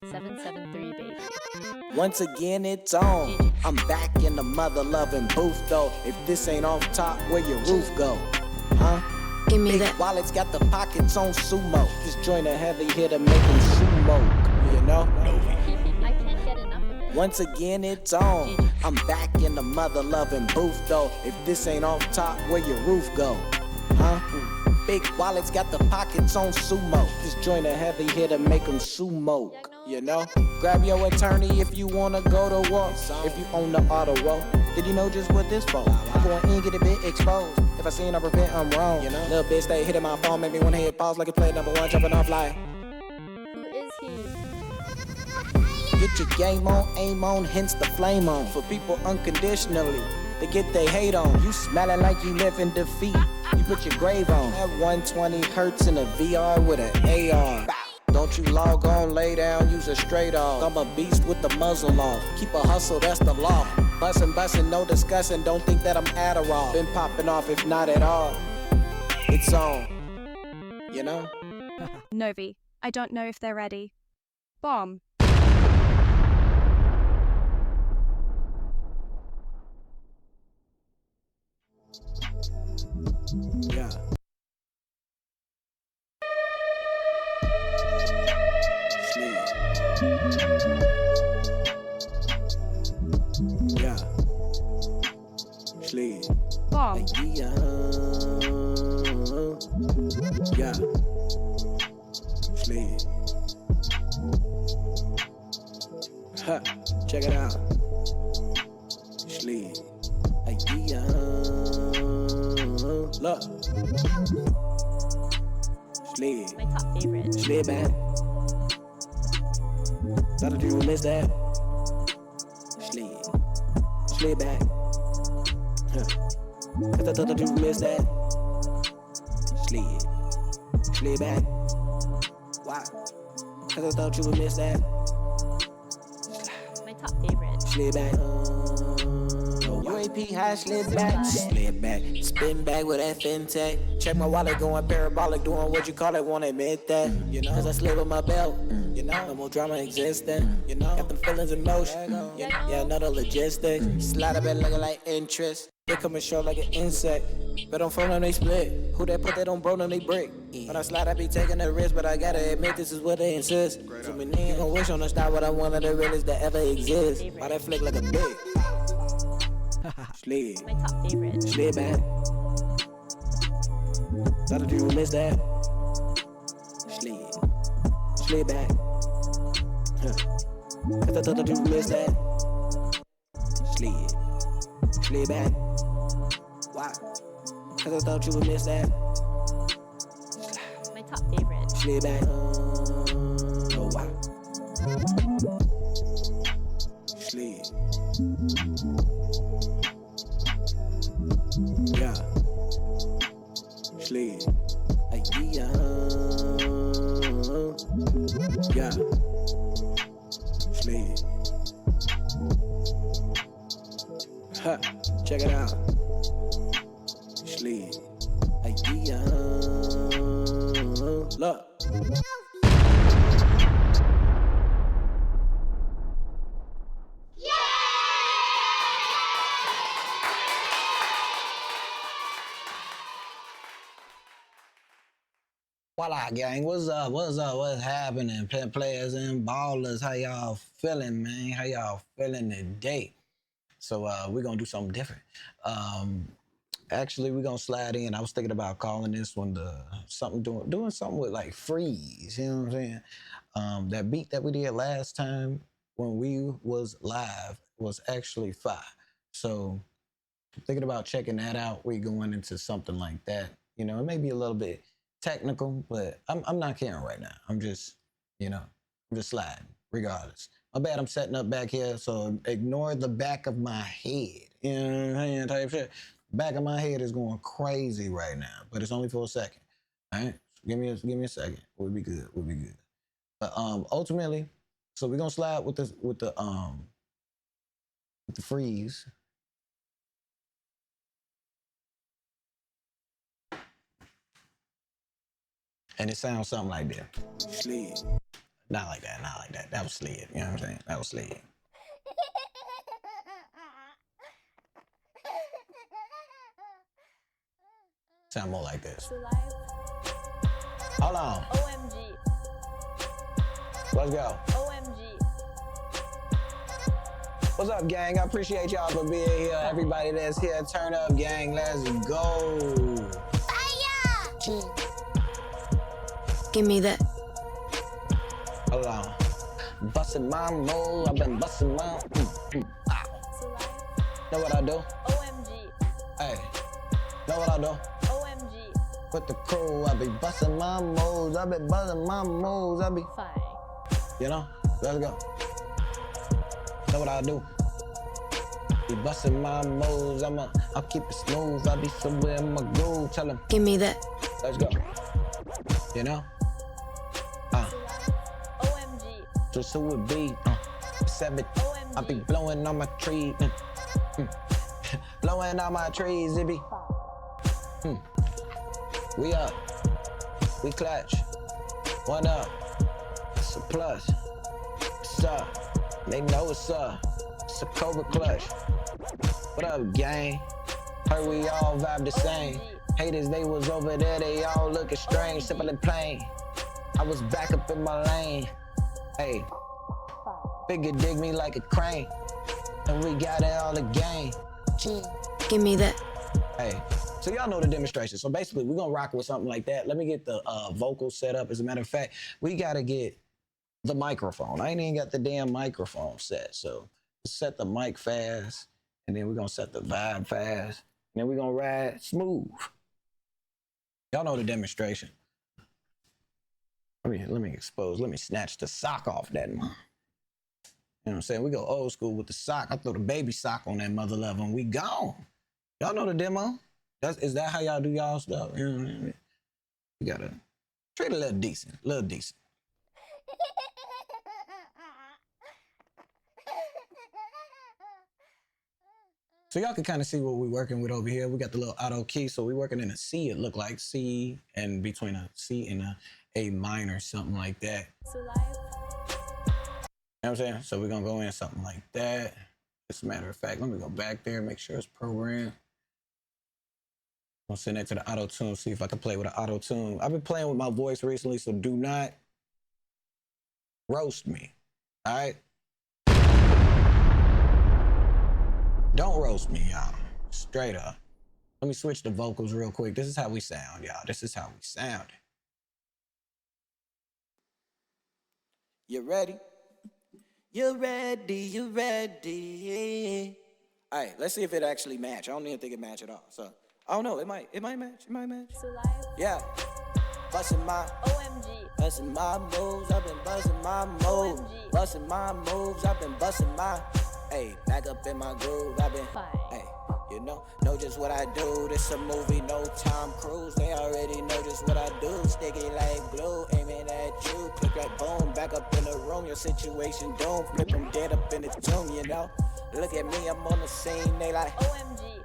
773 baby. Once again, it's on. I'm back in the mother-loving booth, though. If this ain't off top, where your roof go? Huh? Give me Big that. wallets got the pockets on sumo. This joint a heavy hitter, make him sumo. You know? I can't get enough of it. Once again, it's on. I'm back in the mother-loving booth, though. If this ain't off top, where your roof go? Huh? Big wallets got the pockets on sumo. This joint a heavy hitter, make him sumo. You know? Grab your attorney if you wanna go to war. If you own the auto roll, did you know just what this for? I'm going in, get a bit exposed. If I seen I prevent, I'm wrong. You know? Little bitch stay hitting my phone, make me wanna hit pause like it's play number one, jumping off like. Who is he? Get your game on, aim on, hence the flame on. For people unconditionally, they get they hate on. You smelling like you live in defeat. You put your grave on. At 120 hertz in a VR with an AR. Don't you log on, lay down, use a straight off. I'm a beast with the muzzle off. Keep a hustle, that's the law. Bussin', no discussing, don't think that I'm Adderall. Been popping off, if not at all. It's on, you know? Novi, I don't know if they're ready. Bomb. Yeah. Yeah. Sleep. Bomb. Yeah. Yeah. Sleep. Huh. Check it out. Sleep. Yeah. Look. Sleep. My top favorite. Sleep back. Thought that you would miss that. Sleep. Sleep back. Huh. I thought that you would miss that. Sleep. Sleep back. Why? Cause I thought you would miss that. My top favorite. Slid back. UAP high, slid back. Slid back. Spin back with that fintech. Check my wallet going parabolic, doing what you call it, won't admit that. You know, cause I slid with my belt. You know, no more drama existing. You know, got them feelings in motion. Yeah, another logistic. Slide up it looking like interest. They come and show like an insect. But on phone them they split. Who that put that on bro them they brick. When I slide I be taking the risk, but I gotta admit this is what they insist. So many niggas gon' wish on a star, but I'm one of the realest that ever exists. Why that flick like a big? Slid. My top favorite. Slid back. Thought that you would miss that. Slid. Slid back. Huh. I thought that you would miss that. Slid. Slid back. Why? Cause I thought you would miss that. My top favorite. Slid back. Oh wow. Slid. Yeah. Slid. Yeah. Yeah. Slid. Huh. Check it out. Slid. Yeah. Look. Voila, gang. What's up? What's up? What's happening? Players and ballers, how y'all feeling, man? How y'all feeling today? So we're gonna do something different. Actually, we're gonna slide in. I was thinking about calling this one doing something with like freeze. You know what I'm saying? That beat that we did last time when we was live was actually fire. So thinking about checking that out. We're going into something like that. You know, it may be a little bit technical, but I'm not caring right now. I'm just sliding regardless. My bad, I'm setting up back here, so ignore the back of my head. You know what I'm saying? Type shit. Back of my head is going crazy right now, but it's only for a second. All right? Give me a second. We'll be good. But ultimately, so we're gonna slide with the freeze. And it sounds something like that. Sleep. Not like that, not like that. That was slid, you know what I'm saying? That was slid. Sound more like this. Hold on. OMG. Let's go. OMG. What's up, gang? I appreciate y'all for being here. Everybody that's here, turn up, gang. Let's go. Fire! Give me that. Hold on. Bustin' my mold, I've been bustin' my. Ow. Know what I do? OMG. Hey. Know what I do? OMG. With the crew, I be bustin' my moves. I be bustin' my moves. I be. Fine. You know? Let's go. Know what I do? Be bustin' my moves. I'll keep it smooth. I be somewhere in my groove. Tell 'em. Give me that. Let's go. You know? OMG. Just who it be? 7. I be blowing on my tree. Blowing on my trees, it be. We up. We clutch. One up. It's a plus. What's up? They know what's up. It's a Cobra clutch. What up, gang? Heard we all vibe the same. Haters, they was over there, they all looking strange. Simple and plain. I was back up in my lane. Hey, figure dig me like a crane. And we got it all again. Give me that. Hey, so y'all know the demonstration. So basically, we're gonna rock with something like that. Let me get the vocals set up. As a matter of fact, we gotta get the microphone. I ain't even got the damn microphone set. So set the mic fast, and then we're gonna set the vibe fast, and then we're gonna ride smooth. Y'all know the demonstration. Let me snatch the sock off that one. You know what I'm saying? We go old school with the sock. I throw the baby sock on that mother lover and we gone. Y'all know the demo? Is that how y'all do y'all stuff? You know what I mean? You gotta treat it a little decent, So y'all can kind of see what we're working with over here. We got the little auto key, so we're working in a C, it looked like. C and between a C and a minor, something like that. You know what I'm saying? So we're gonna go in something like that. As a matter of fact, let me go back there, make sure it's programmed. I'm gonna send that to the auto tune, see if I can play with an auto tune. I've been playing with my voice recently, so do not roast me, all right? Don't roast me, y'all. Straight up. Let me switch the vocals real quick. This is how we sound, y'all. This is how we sound. You ready? You ready? You ready? All right, let's see if it actually match. I don't even think it match at all. So I don't know. It might match. It might match. Yeah. Bustin' my bustin' my moves. I've been bustin' my moves. Bustin' my moves. I've been bustin' my. Hey, back up in my groove, I've been, hey, you know just what I do. This a movie, no Tom Cruise. They already know just what I do. Sticky like glue, aiming at you. Click like boom, back up in the room. Your situation doomed. Flip them dead up in the tomb, you know. Look at me, I'm on the scene. They like, OMG.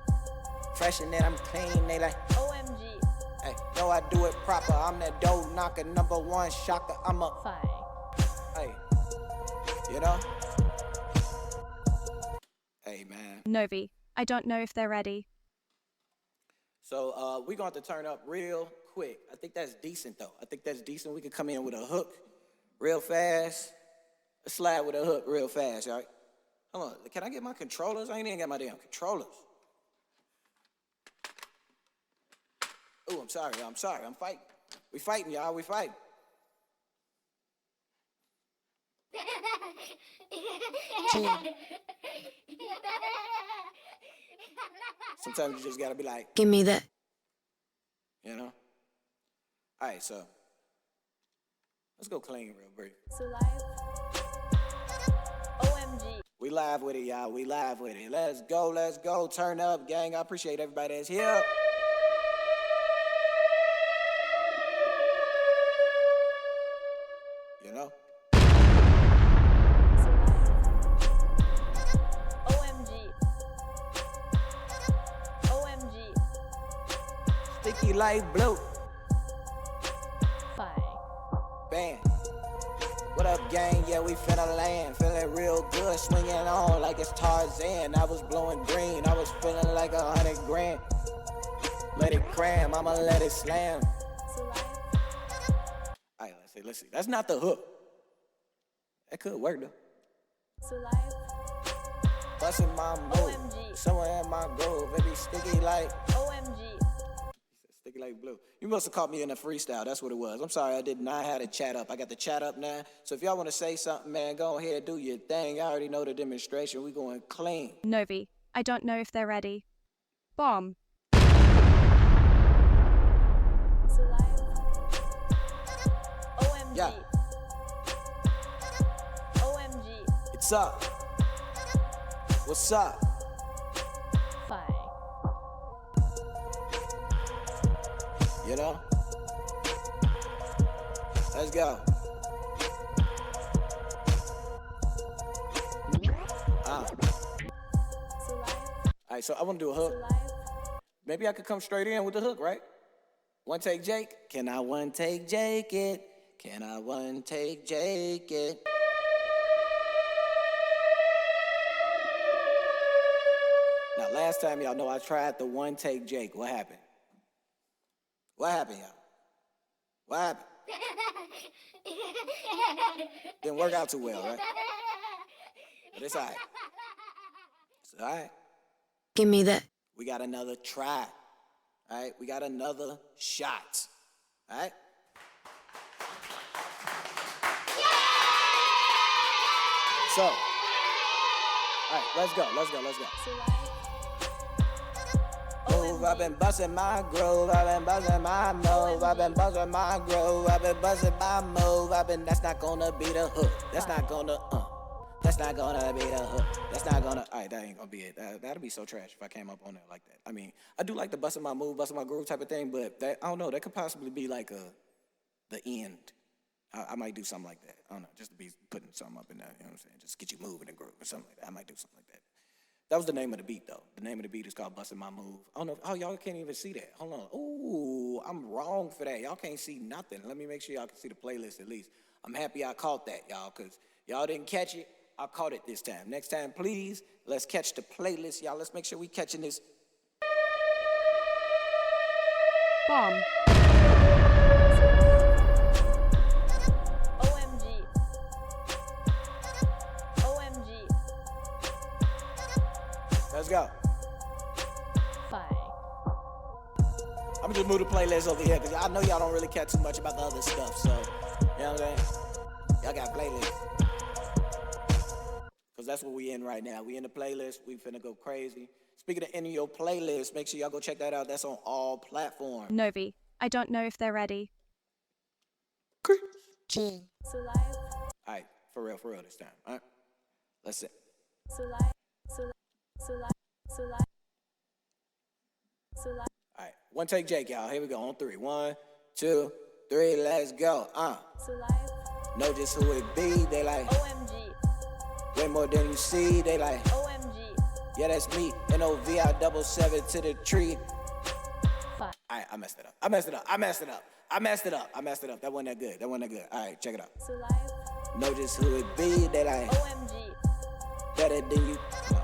Fresh and then I'm clean. They like, OMG. Hey, know I do it proper. I'm that dough knocker, #1 shocker. I'm a, hey, you know. Hey, man. Novi, I don't know if they're ready. So we're going to have to turn up real quick. I think that's decent, though. I think that's decent. We can come in with a hook real fast. Let's slide with a hook real fast, all right? Hold on. Can I get my controllers? I ain't even got my damn controllers. Oh, I'm sorry. I'm fighting. We fighting, y'all. We fighting. Sometimes you just gotta be like, Give me that. you know? All right, so let's go clean real brief. OMG. We live with it, y'all. We live with it. Let's go. Turn up, gang. I appreciate everybody that's here. You know? Sticky like blue. Bam. What up, gang? Yeah, we finna land. Feeling real good, swinging on like it's Tarzan. I was blowing green, I was feeling like 100 grand. Let it cram, I'ma let it slam. Alright, let's see. That's not the hook. That could work though. Bustin' my move, OMG. somewhere in my groove. It be sticky like OMG. sticky like blue. You must have caught me in a freestyle. That's what it was. I'm sorry, I did not have the chat up. I got the chat up now. So if y'all want to say something, man, go ahead, do your thing. Y'all already know the demonstration. We going clean. Novi, I don't know if they're ready. Bomb. OMG. Yeah. OMG. It's up. What's up? Fine. You know? Let's go. Alright, so I want to do a hook. Maybe I could come straight in with the hook, right? One take Jake. Can I one take Jake it? Can I one take Jake it? Now, last time y'all know I tried the one take Jake. What happened? What happened, y'all? What happened? Didn't work out too well, right? But it's all right. It's all right. Give me that. We got another try. All right? We got another shot. All right? So, all right, let's go. Move, I've been busting my groove, I've been busting my move, I've been busting my groove, I've been busting my move, that's not gonna be the hook, that's not gonna be the hook, alright, that ain't gonna be it, that'd be so trash if I came up on it like that. I mean, I do like the busting my move, busting my groove type of thing, but that, I don't know, that could possibly be like the end. I might do something like that, I don't know, just to be putting something up in there, you know what I'm saying, just get you moving and groove or something like that, I might do something like that. That was the name of the beat, though. The name of the beat is called Bustin' My Move. I don't know. Oh, y'all can't even see that. Hold on. Ooh, I'm wrong for that. Y'all can't see nothing. Let me make sure y'all can see the playlist at least. I'm happy I caught that, y'all, because y'all didn't catch it. I caught it this time. Next time, please, let's catch the playlist. Y'all, let's make sure we catching this. Bomb. OMG. OMG. Let's go. Fine. I'm gonna just move the playlist over here, because I know y'all don't really care too much about the other stuff, so, you know what I'm saying? Y'all got playlists. Because that's what we in right now. We in the playlist. We finna go crazy. Speaking of any of your playlists, make sure y'all go check that out. That's on all platforms. Novi, I don't know if they're ready. Chill. All right, for real this time. All right, let's see. All right, one take Jake, y'all. Here we go, on three. 1, 2, 3, let's go. Know just who it be, they like OMG. way more than you see, they like OMG. yeah, that's me, NOVI77 to the tree. Fine. All right, I messed it up. That wasn't that good. All right, check it out. Know just who it be, they like OMG. better than you. Come on.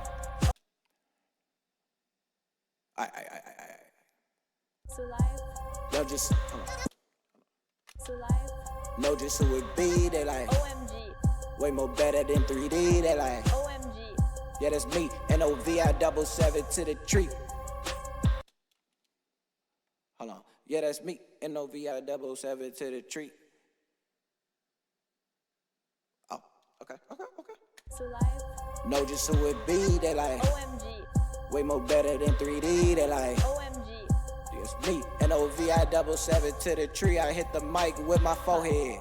All right. Know just, hold on. Know just who it be, they like OMG. way more better than 3D, they like OMG. yeah, that's me, NOVI77 to the tree. Hold on. Yeah, that's me, NOVI77 to the tree. Oh, okay. Know just who it be, they like OMG. way more better than 3D, they like OMG. it's me, NOVI77 to the tree. I hit the mic with my forehead.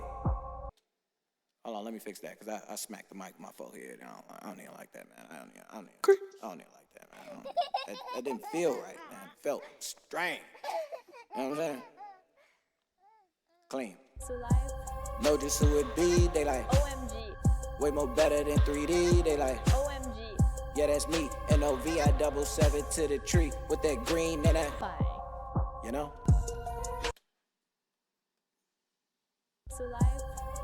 Hold on, let me fix that, because I smacked the mic with my forehead. I don't even like that, man. I don't even like that, man. That didn't feel right, man. It felt strange. You know what I'm saying? Clean. Know just who it be, they like OMG. way more better than 3D, they like OMG. yeah, that's me, NOVI77 to the tree with that green and that, Fine. you know?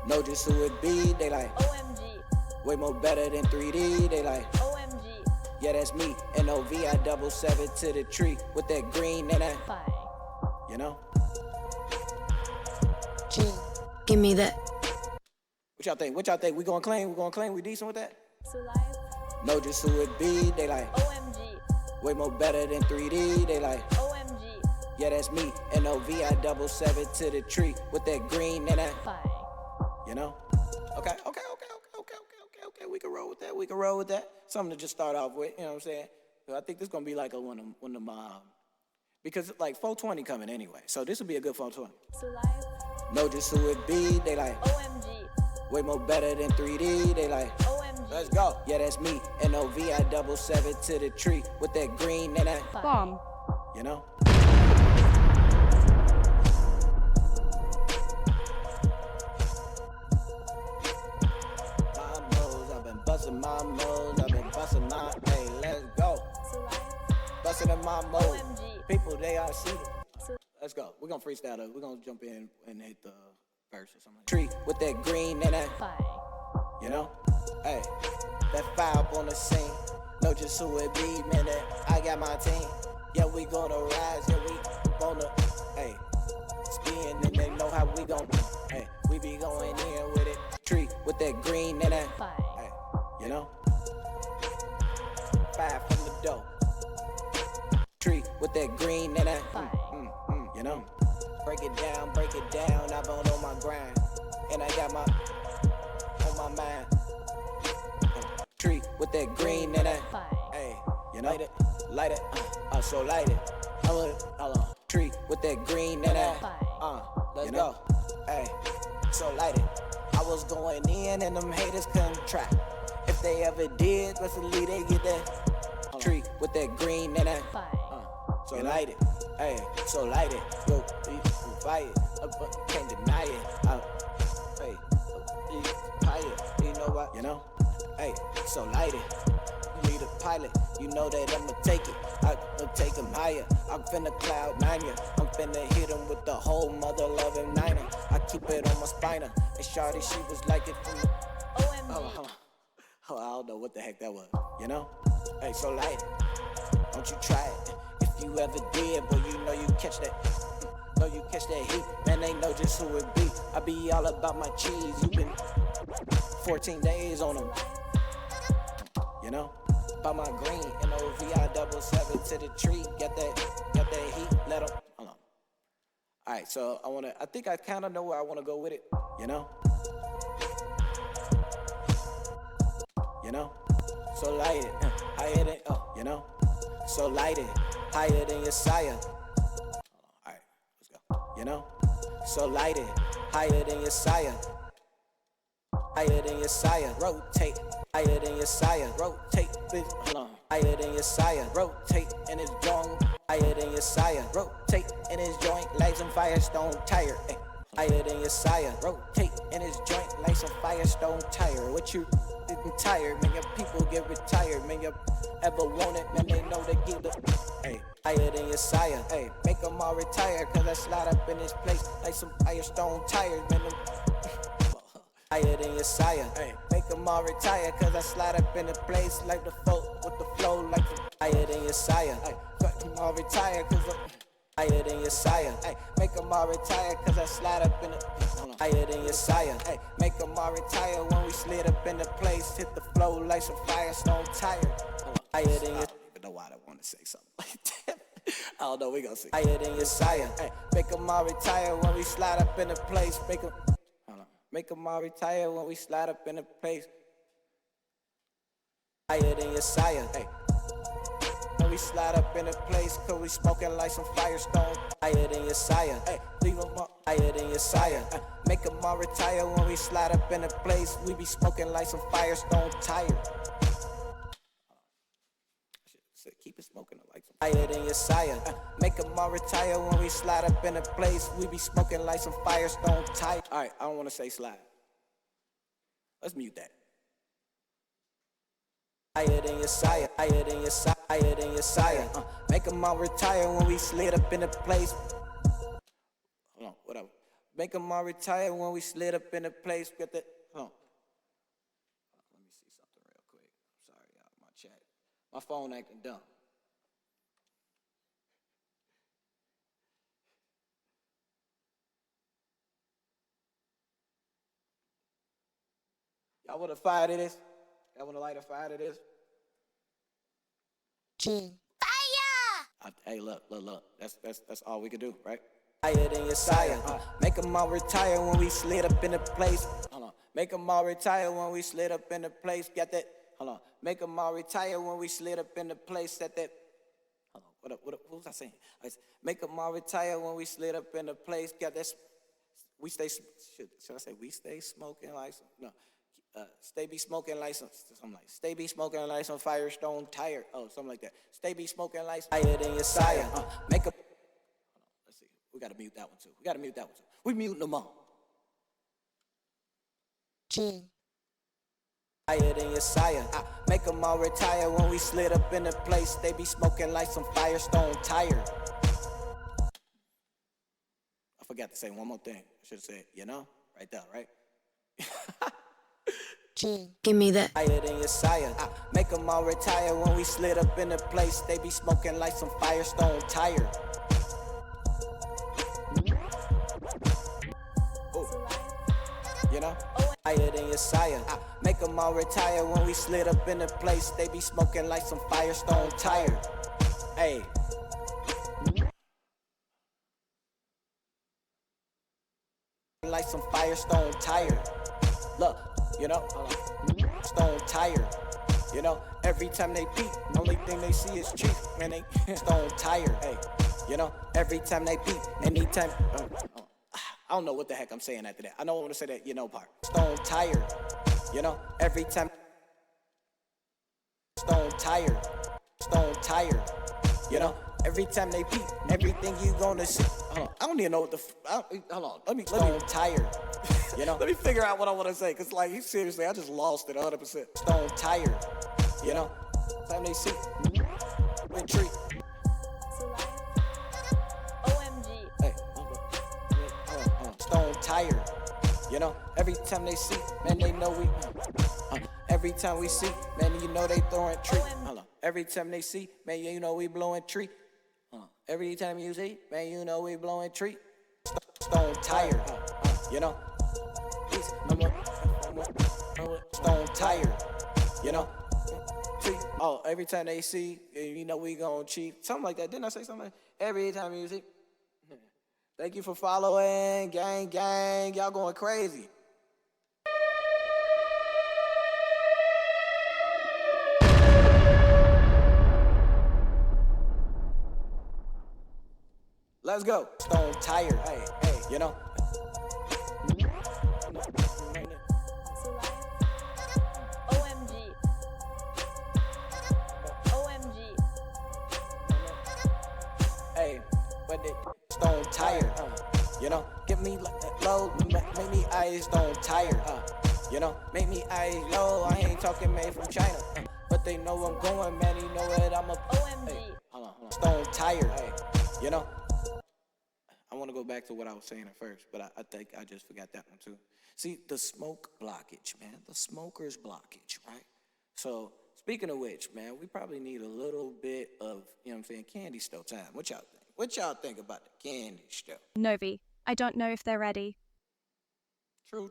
know just who it be. They like OMG, way more better than 3D. They like OMG, yeah, that's me. NOV, I double seven to the tree with that green and that, fire, you know. Give me that. What y'all think? What y'all think? We gonna claim? We gonna claim? We decent with that? so life, Know just who it be. They like OMG, way more better than 3D. They like OMG, yeah, that's me. NOV, I double seven to the tree with that green and that, fire, you know. Okay. We can roll with that. We can roll with that. Something to just start off with. You know what I'm saying? So I think this gonna be like one of them because like 420 coming anyway. So this will be a good 420. so life, Know just who it be. They like OMG, way more better than 3D. They like OMG, let's go. Yeah, that's me. NOV, I double seven to the tree with that green and that, fire, Bomb. you know. My modes, I've been busting my, hey, let's go. so life, Busting in my mode. OMG. People, they are seated. So- Let's go. We're gonna freestyle though. We're gonna jump in and hit the verse or something. Tree with that green and that, fire, you know? Hey, that fire up on the scene. Know just who it be, man. That I got my team. Yeah, we gonna rise. Yeah, we gonna, hey, spin and they know how we gon', hey, we be going in with it. Tree with that green and that, fire, hey, you know? Fire from the dough. Tree with that green and that, fire, you know? Break it down, I've been on my grind. And I got my, on my mind. Tree with that green and that, fire, hey, you know? Light it, so light it. Hold on. Tree with that green and that, fire, let's go. Hey, so light it. I was going in and them haters couldn't try. If they ever did, what's the lead they get that? Tree with that green and that, fire, so light it. Hey, so light it. Yo, you fight it, but you can't deny it. Hey, you fight it. You know what? You know? Hey, so light it. You need a pilot. You know that I'ma take it. I'ma take him higher. I'm finna cloud nine ya. I'm finna hit him with the whole mother loving niner. I keep it on my spiner. And shawty, she was like it from the. OMG, Oh, I don't know what the heck that was, you know? Hey, so light it. Don't you try it. If you ever did, boy, you know you catch that. Know you catch that heat. Man, they know just who it be. I be all about my cheese. You been 14 days on them. You know? By my green, NOVI double seven to the tree. Got that heat. Let them. Hold on. All right, so I think I kind of know where I want to go with it. You know? You know? So light it, higher than, you know? So light it, higher than your sire. Alright, let's go. You know? So light it, higher than your sire. Higher than your sire. Rotate, higher than your sire. Rotate, bitch, hold on. Higher than your sire. Rotate in his joint, higher than your sire. Rotate in his joint like some Firestone tire. Ay. Higher than your sire. Rotate in his joint like some Firestone tire. What you getting tired, man? Your people get retired, man. You ever want it, man? They know they give the. Hey, higher than your sire. Hey, make them all retire, cause I slide up in this place like some Firestone tires, man. Higher than your sire. Hey, make them all retire, cause I slide up in the place like the folk with the flow like the. Higher than your sire. Hey, make them all retire, cause higher than your sire. Hey, make them all retire, cause I slide up in the. Higher than your sire. Hey, make them all retire when we slid up in the place. Hit the flow like some Firestone tire. Higher than your. I don't even know why I want to say something like that. I don't know, we gonna see. Higher than your sire. Hey, make them all retire when we slide up in the place. Make them. Hold on. Make them all retire when we slide up in the place. Higher than your sire. Hey. When we slide up in the place, cause we smoking like some Firestone. Higher than your sire. Hey, leave them up. Higher than your sire. Make them all retire when we slide up in the place. We be smoking like some Firestone tire. Keep it smoking like some higher than your sire. Make them all retire when we slide up in the place. We be smoking like some Firestone tire. Alright, I don't want to say slide. Let's mute that. Higher than your sire, higher than your sire, higher than your sire. Make them all retire when we slid up in the place. Hold on, whatever. Make them all retire when we slid up in the place. Get the, hold on. Let me see something real quick. Sorry, y'all, my chat. My phone acting dumb. Y'all want a fire to this? Y'all want to light a fire to this? Hey, look. That's all we can do, right? Higher than your sire. Make them all retire when we slid up in the place. Hold on. Make them all retire when we slid up in the place. Got that? Hold on. Make them all retire when we slid up in the place. Set that. Hold on. What was I saying? Make them all retire when we slid up in the place. Got that? We stay. Should I say we stay smoking like some? No. Stay be smoking like some, something like stay be smoking like some Firestone tire. Oh, something like that. Stay be smoking like higher than your sire. Make a. Hold on, let's see. We gotta mute that one too. We muting them all. Higher than your sire. Make them all retire when we slid up in the place. They be smoking like some Firestone tire. I forgot to say one more thing. I should have said, right there, right? Give me that. Higher than your sire. Make them all retire when we slid up in the place. They be smoking like some Firestone tire. Ooh. Higher than your sire. Make them all retire when we slid up in the place. They be smoking like some Firestone tire. Hey. Like some Firestone tire. Look. Stone tire. Every time they peek, only thing they see is cheap. Man, they stone tire. Hey, every time they peek, anytime. I don't know what the heck I'm saying after that. I don't want to say that, part. Stone tire. Every time. Stone tire. Every time they peek, everything you gonna see. Hold on, I don't even know what the. Hold on, let me tire. Let me figure out what I want to say, cause seriously, I just lost it 100%. Stone tire. Time they see. Retreat. OMG. Hey, Stone tire. Every time they see, man, they know we. Every time we see, man, they throwing treat. Hold on. Every time they see, man, we blowing treat. Every time you see, man, we blowing treat. Stone tire. Stone tire. Oh, every time they see, we gon' cheat. Something like that. Didn't I say something like that? Every time you see. Thank you for following, gang. Y'all going crazy. Let's go. Stone tire. Hey. OMG. Hey, but they stone tire. Get me low, make me eyes stone tire. Make me eyes low. I ain't talking made from China, but they know I'm going, man. You know what I'm a. OMG. Hey, hold on. Stone tire. Hey, I want to go back to what I was saying at first, but I think I just forgot that one too. See, the smoke blockage, man. The smoker's blockage, right? So, speaking of which, man, we probably need a little bit of, candy store time. What y'all think? What y'all think about the candy store? Novi, I don't know if they're ready. True.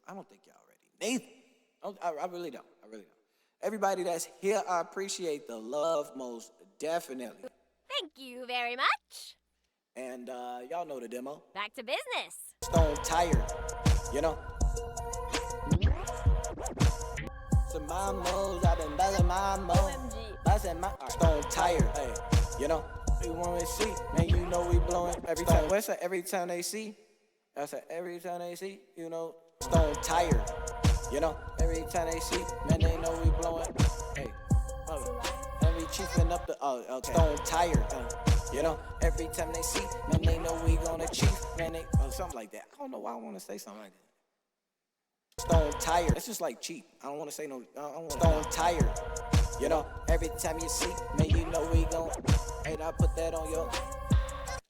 I don't think y'all ready. Neither. I really don't. Everybody that's here, I appreciate the love most definitely. Thank you very much. And y'all know the demo. Back to business. Stone tire, Some mamos, I've been buzzing my mo. OMG. Buzzing my stone tire, hey, you want to see, man, we blowing every time. What's that? Every time they see, that's a every time they see, stone tire, every time they see, man, they know we blowing, hey, and we chiefing up the, stone tire, every time they see, man, they know we gonna chief, man, something like that. I don't know why I want to say something like that. Stone tire. It's just like cheap. I don't want to say no. I don't want stone tire. Every time you see, man, we gon'. Hey, I put that on your.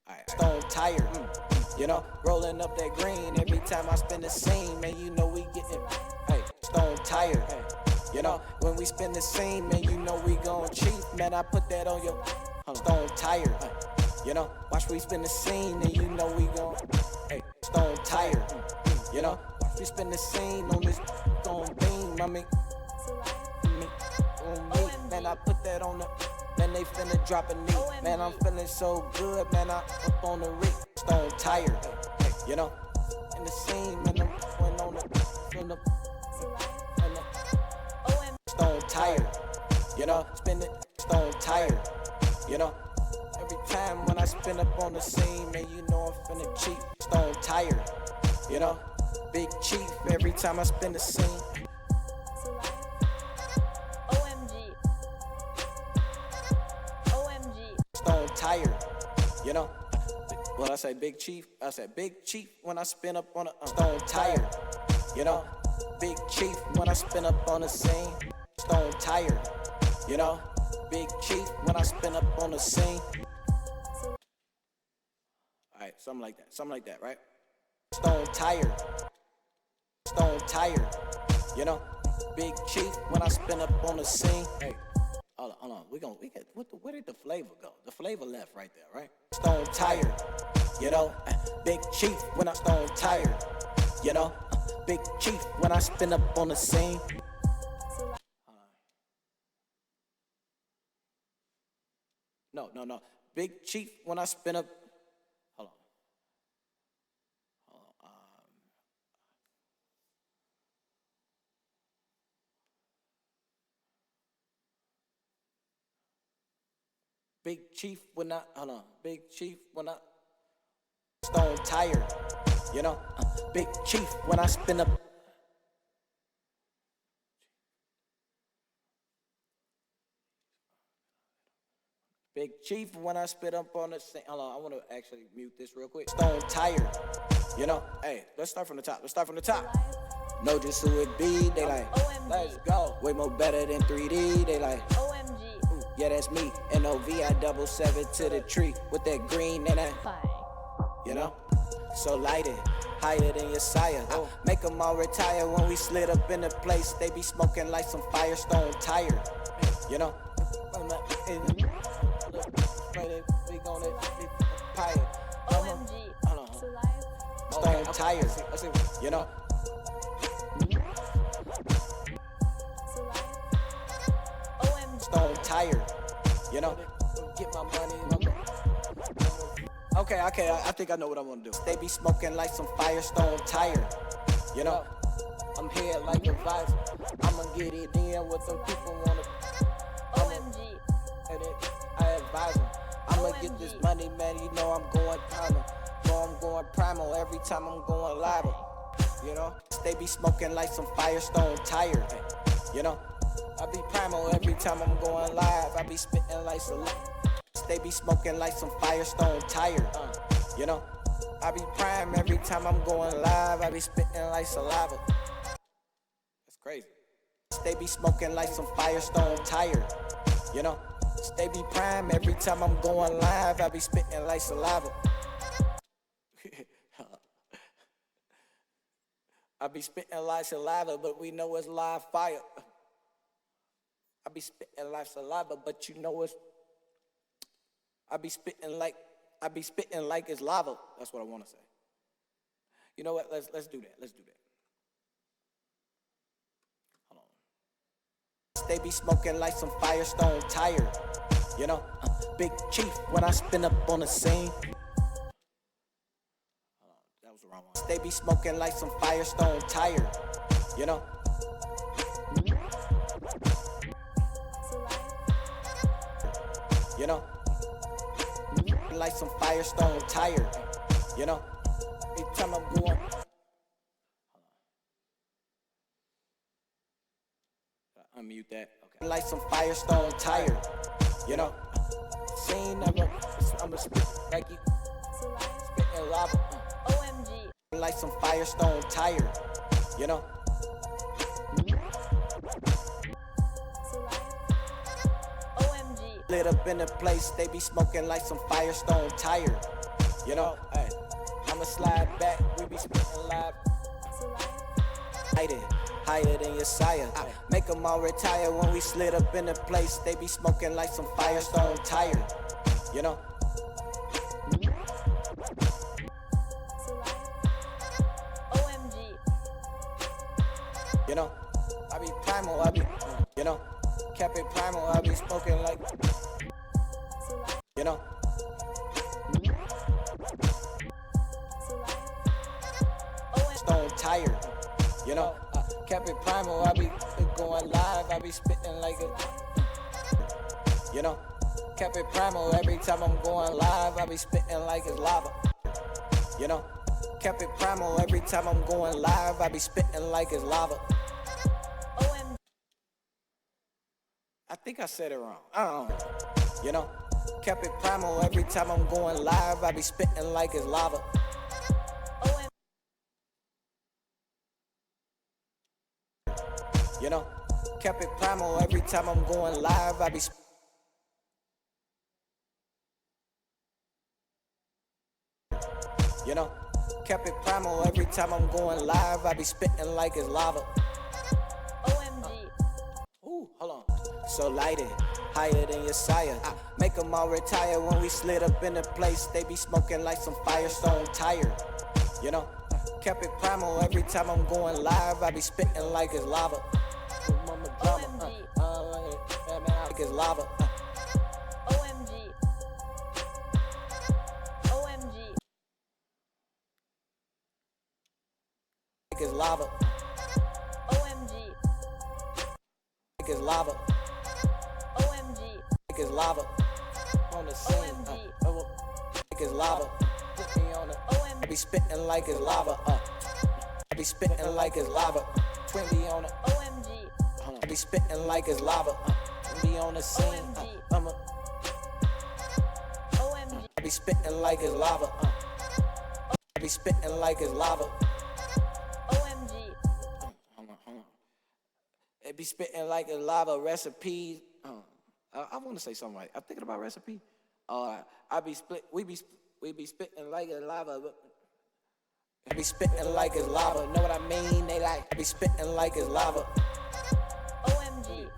Alright. Stone tire. You know, rolling up that green every time I spin the scene, man, you know we getting, hey, stone tired. You know, when we spin the scene, man, you know we gon' cheat, man, I put that on your stone tired. You know, watch we spin the scene, and you know we gon', hey, stone tired. You know, watch we spin the scene on this stone beam, I mean, man, I put that on the, man, they finna drop a knee. Man, I'm feeling so good, man, I up on the rig, stone tired. You know, in the scene, man, I'm going on the stone tired. You know, spin it, stone tired. You know, every time when I spin up on the scene, man, you know I'm finna cheat, stone tired. You know, big chief every time I spin the scene. OMG. OMG. Stone tired, you know. When I say big chief, I say big chief when I spin up on a stone tired, you know. Big chief when I spin up on the scene, stone tired, you know. Big chief when I spin up on the scene. Alright, something like that, right? Stone tired, you know. Big chief when I spin up on the scene. Hey, hold on, we got, where did the flavor go? The flavor left right there, right? Stone tired, you know. Big chief when I stone tired, you know. Big chief when I spin up on the scene. No. Big chief when I spin up. Hold on. Big chief when I, hold on. Big chief when I stone tired, you know. Big chief when I spin up. Big chief when I spit up on the scene. Hold on, I want to actually mute this real quick. Stone tired, you know. Hey, let's start from the top. Know just who it be. They like, OMG. let's go. Way more better than 3D. They like, OMG. ooh, yeah, that's me. N-O-V, I double seven to the tree with that green and that, Fine. you know. So lighted, higher than your sire. Make them all retire when we slid up in the place. They be smoking like some Firestone tired, you know. We gonna be tired. OMG. Stone tired, you know. OMG. Stone tired, you know. Get my money. Okay, I think I know what I'm gonna do. They be smoking like some Firestone tired, you know. I'm here like a vice. I'ma get it in what them people wanna. OMG. I advise them. I'ma get this money, man. You know I'm going primal. I'm going primal every time I'm going live. You know, they be smoking like some Firestone tired, you know. I be primal every time I'm going live. I be spitting like some. They be smoking like some Firestone tired, you know. I be prime every time I'm going live. I be spitting like saliva. That's crazy. They be smoking like some Firestone tired, you know. They be prime every time I'm going live. I be spitting like saliva. I be spitting like saliva, but we know it's live fire. I be spitting like saliva, but you know it's. I be spitting like it's lava. That's what I want to say. You know what? Let's do that. Hold on. They be smoking like some Firestone tired, you know. Big chief when I spin up on the scene. That was the wrong one. They be smoking like some Firestone tired, you know. You know. Like some Firestone tired, you know. Every time I'm going. Unmute that. Okay. Like some Firestone tired, you know. Scene I'ma spit like you spitting lava. OMG. Like some Firestone tired, you know. OMG. Lit up in the place, they be smoking like some Firestone tired, you know. Hey, I'm I'ma slide back, we be spitting live. Higher than your sire. Make them all retire when we slid up in the place. They be smoking like some Firestone tire, you know? OMG. You know? I be primal, I be, you know? Kept it primal, I be smoking like, you know? Stone tire, you know? Kept it primal, I be going live, I be spitting like a, you know? Kept it primal, every time I'm going live, I be spitting like it's lava, you know? Kept it primal, every time I'm going live, I be spitting like it's lava. OMG. I think I said it wrong, I don't know, you know? Kept it primal, every time I'm going live, I be spitting like it's lava. You know, kept it primal every time I'm going live. I be you know, kept it primal every time I'm going live. I be spitting like it's lava. OMG. Ooh, hold on. So light it, higher than your sire. I make them all retire when we slid up in the place. They be smoking like some Firestone tire. You know, kept it primal every time I'm going live. I be spitting like it's lava. OMG. Like it's lava. OMG. OMG. Like it's lava. OMG. Like it's lava. OMG. Like it's lava. On the scene. OMG. Like it's lava. Put me on it. I be spitting like it's lava. I be spitting like it's lava. Twinbee on it. OMG. I be spitting like it's lava. Be on the scene. OMG. I be spitting like it's lava. I be spitting like it's lava. OMG. Hold on. It be spitting like it's lava. Recipes. I want to say something right. I'm thinking about recipe. I be split. We be spitting like it's lava. I be spitting like it's lava. Know what I mean? They like. I be spitting like it's lava. OMG.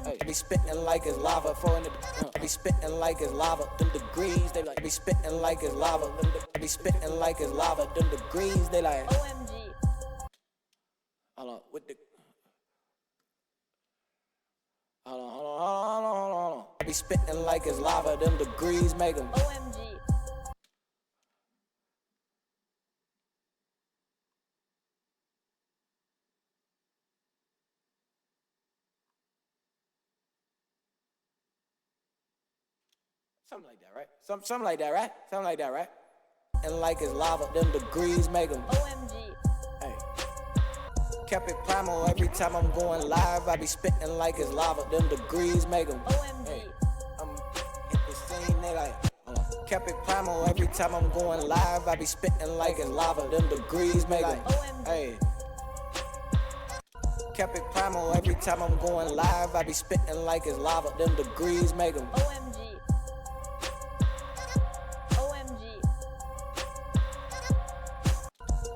I be spitting like it's lava. I be spitting like it's lava. Them degrees, they like. I be spitting like it's lava. I be spitting like it's lava. Them degrees, they like. OMG. Hold on, with the. Hold on. I be spitting like it's lava. Them degrees make them. OMG. Something like that, right? Something like that, right? Something like that, right? And like it's lava. Them degrees make them. OMG. Hey. Kept it primal every time I'm going live. I be spitting like it's lava. Them degrees make them. OMG. I'm hit the scene, they like. Kept it primal every time I'm going live. I be spitting like it's lava. Them degrees make them. OMG. Hey. Kept it primal every time I'm going live. I be spitting like it's lava. Them degrees make them. OMG. OMG.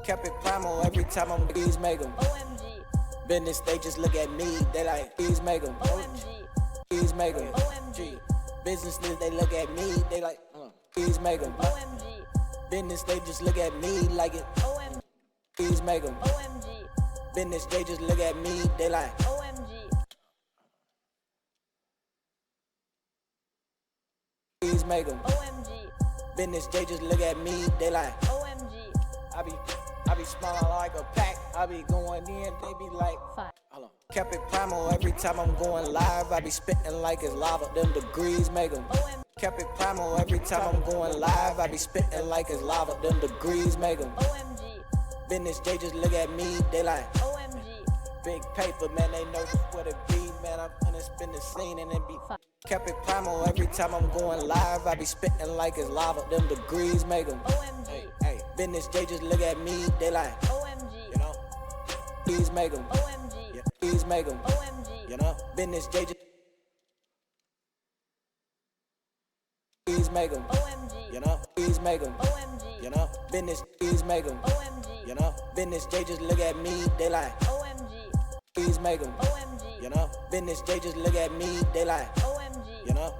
Kept it primal every time I'm degrees make them. OMG. Business, they just look at me. They like, these make them. OMG. These make them. OMG. Businesses, they look at me. They like, these make them. OMG. Business, they just look at me like it. OMG. These make them. OMG. Business, they just look at me. They like, OMG. these make them. OMG. Business, they just look at me. They like, OMG. I be smiling like a pack. I be going in. They be like, hold on. Kept it primal every time I'm going live. I be spitting like it's lava. Them degrees make them. OMG. Kept it primal every time I'm going live. I be spitting like it's lava. Them degrees make them. OMG. Business, they just look at me. They like, OMG. big paper, man. They know just what it be, man. I'm finna spin the scene and it be. Kept it primal every time I'm going live. I be spitting like it's lava. Them degrees make them. OMG. Hey, business, they just look at me. They like, OMG. you know, these make them. OMG. Yeah, these make them. OMG. You know, business, they just. These These make 'em, OMG. you know. These make 'em, OMG. you know. Business, these make 'em, OMG. you know. Business, they just look at me, they like. OMG. These make 'em, OMG. you know. Business, they just look at me, they like. OMG. You know.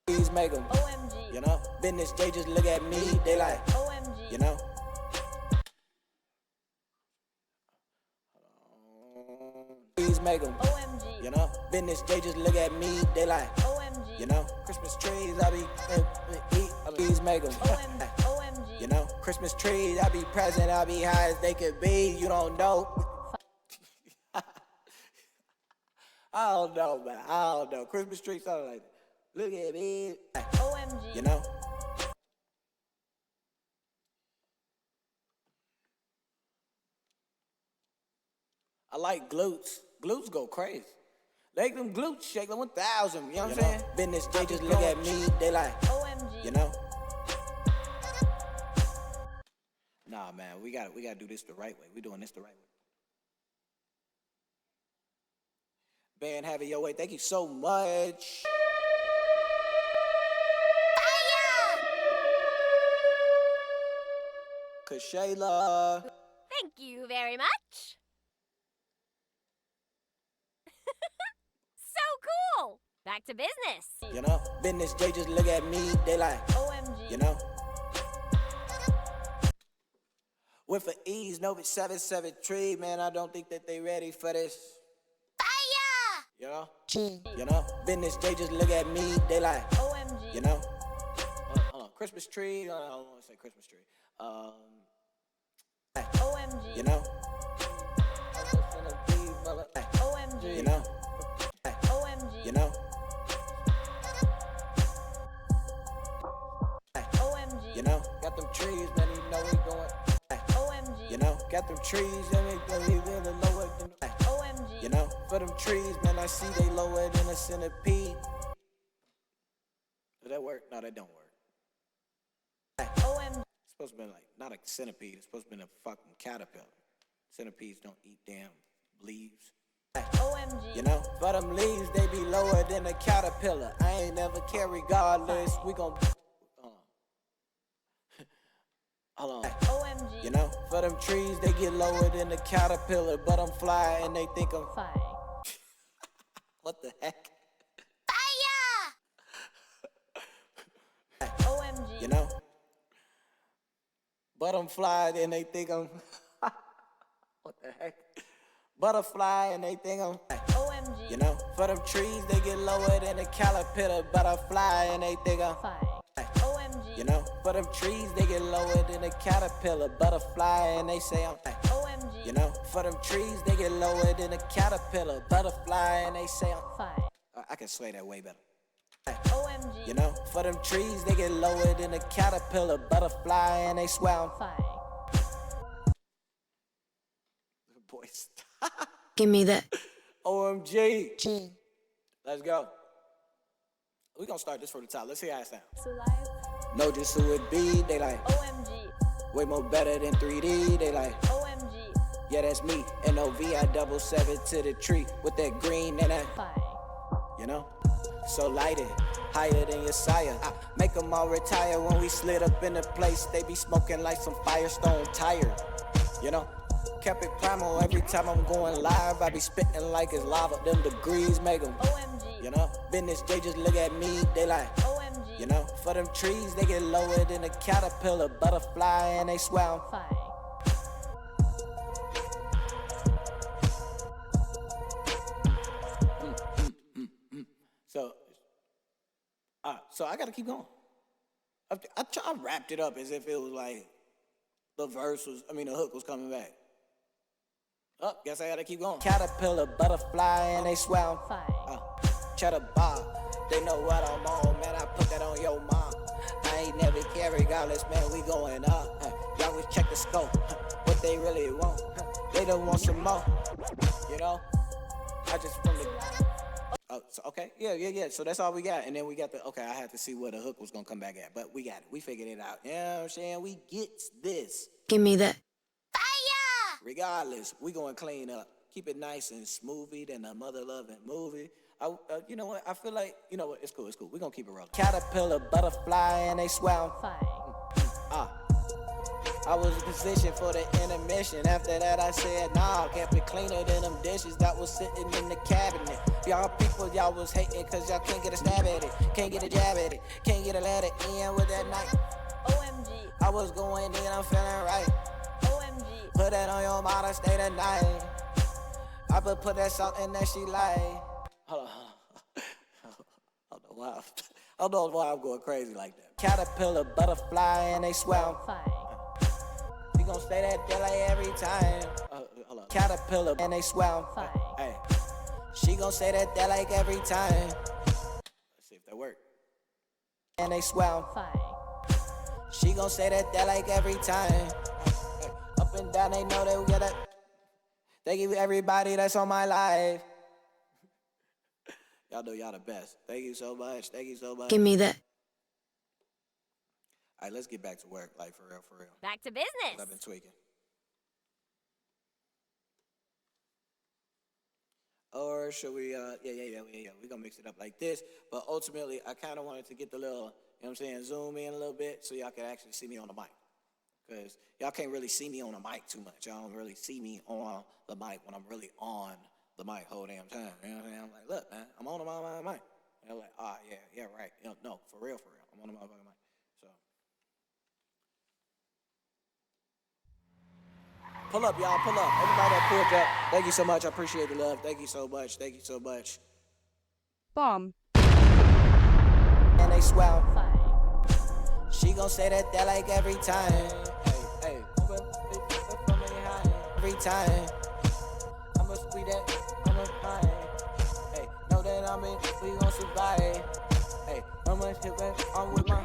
These make 'em, OMG. you know. Business, they just look at me, they like. OMG. You know. These make 'em, OMG. you know. Business, they just look at me, they like. OMG. You know. Christmas trees, I be these make 'em. OMG. You know. Christmas trees, I be present, I be high as they could be. You don't know. I don't know, man. I don't know. Christmas tree something like that. Look at me. OMG. You know. I like glutes. Glutes go crazy. Like them glutes, shake them 1,000. You know what I'm saying? Business, they just look at me, they like, OMG. you know? Nah, man, we gotta do this the right way. We doing this the right way. Band, have it your way. Thank you so much. Kashayla. Thank you very much. So cool. Back to business. You know? Business, they just look at me, they like, OMG. you know? With an ease, Novit 773, man, I don't think that they ready for this. Fire! You know? You know? Business, they just look at me, they like, OMG. you know? Christmas tree, I don't want to say Christmas tree. OMG. You know? OMG. You know? OMG. You know? OMG. You know? Got them trees, man, you know we going. OMG. You know? Got them trees, and we really lower than. OMG. You know? For them trees, man, I see they lower than a centipede. Does that work? No, that don't work. OMG. It's supposed to be like, not a centipede, it's supposed to be a fucking caterpillar. Centipedes don't eat damn leaves. OMG. You know, for them leaves, they be lower than a caterpillar. I ain't never care regardless. We gon' hold on. OMG. You know, for them trees, they get lower than a caterpillar, but I'm fly and they think I'm Fire. what the heck? Fire! OMG. You know? Butterfly and they think I'm what the heck? Butterfly and they think I'm OMG. you know? For them trees, they get lower than a caterpillar, butterfly and they think I'm Fire. OMG. you know? For them trees, they get lower than a caterpillar, butterfly and they say I'm OMG. you know? For them trees, they get lower than a caterpillar, butterfly and they say I'm Fire. I can slay that way better. OMG. You know? For them trees, they get lower than a caterpillar, butterfly and they swear I'm Fire. boys. Give me that. OMG. Let's go. We gonna start this from the top. Let's see how it sounds. So live. Know just who it be. They like OMG. way more better than 3D. They like OMG. yeah, that's me. NOV, I double seven to the tree with that green and that Fire. you know. So lighted, higher than your sire. I make them all retire when we slid up in the place. They be smoking like some Firestone tire, you know. Kept it primal every time I'm going live. I be spitting like it's lava. Them degrees make them, OMG. you know. Business, they just look at me, they like, OMG. you know. For them trees, they get lower than a caterpillar, butterfly, and they swear I'm Fire. So I gotta keep going. I wrapped it up as if it was like the hook was coming back. Oh, guess I gotta keep going. Caterpillar, butterfly, and they swear I'm Fire. cheddar bar. They know what I'm on, man. I put that on your mom. I ain't never care regardless, man. We going up. Y'all always check the scope. What they really want. They don't want some more. You know? I just from the. Oh, so, okay. Yeah. So that's all we got. And then we got okay, I had to see where the hook was gonna come back at. But we got it. We figured it out. You know what I'm saying? We get this. Give me that. Fire! Regardless, we gonna clean up. Keep it nice and smoothie than a mother-loving movie. You know what? I feel like, you know what? It's cool. We gonna keep it rolling. Caterpillar, butterfly, and they swell. Fine. I was in position for the intermission. After that, I said, nah, kept it cleaner than them dishes that was sitting in the cabinet. Y'all people, y'all was hating cause y'all can't get a stab at it. Can't get a jab at it. Can't get a ladder in with that knife. OMG. I was going in, I'm feeling right. OMG. Put that on your model, stay the night. I put that salt in that she like. Hold on. I don't know why I'm going crazy like that. Caterpillar, butterfly, and they swell. Fine. We gon' say that delay every time. Hold on. Caterpillar, and they swell. Fine. Hey. She gon' say that like every time. Let's see if that work. And they swell. Fine. She gon' say that like every time. Hey. Up and down, they know they will get it. Thank you everybody that's on my life. Y'all know y'all the best. Thank you so much. Thank you so much. Give me that. All right, let's get back to work. Like, for real, for real. Back to business. I've been tweaking. Or should we, yeah. We're gonna mix it up like this. But ultimately, I kind of wanted to get the little, you know what I'm saying, zoom in a little bit so y'all can actually see me on the mic. Because y'all can't really see me on the mic too much. Y'all don't really see me on the mic when I'm really on the mic whole damn time. You know what I'm saying? I'm like, look, man, I'm on the mic. And they're like, yeah, right. You know, no, for real. I'm on the motherfucking mic. So. Pull up, y'all, pull up. Everybody that pulled up, thank you so much. I appreciate the love. Thank you so much. Bomb. And they swell. Fine. She gon' say that like every time. Hey, every time. I'ma squeeze that, I'ma find. Hey, know that I'm in, we gon' survive. Hey, I'ma hit that, I'm with my.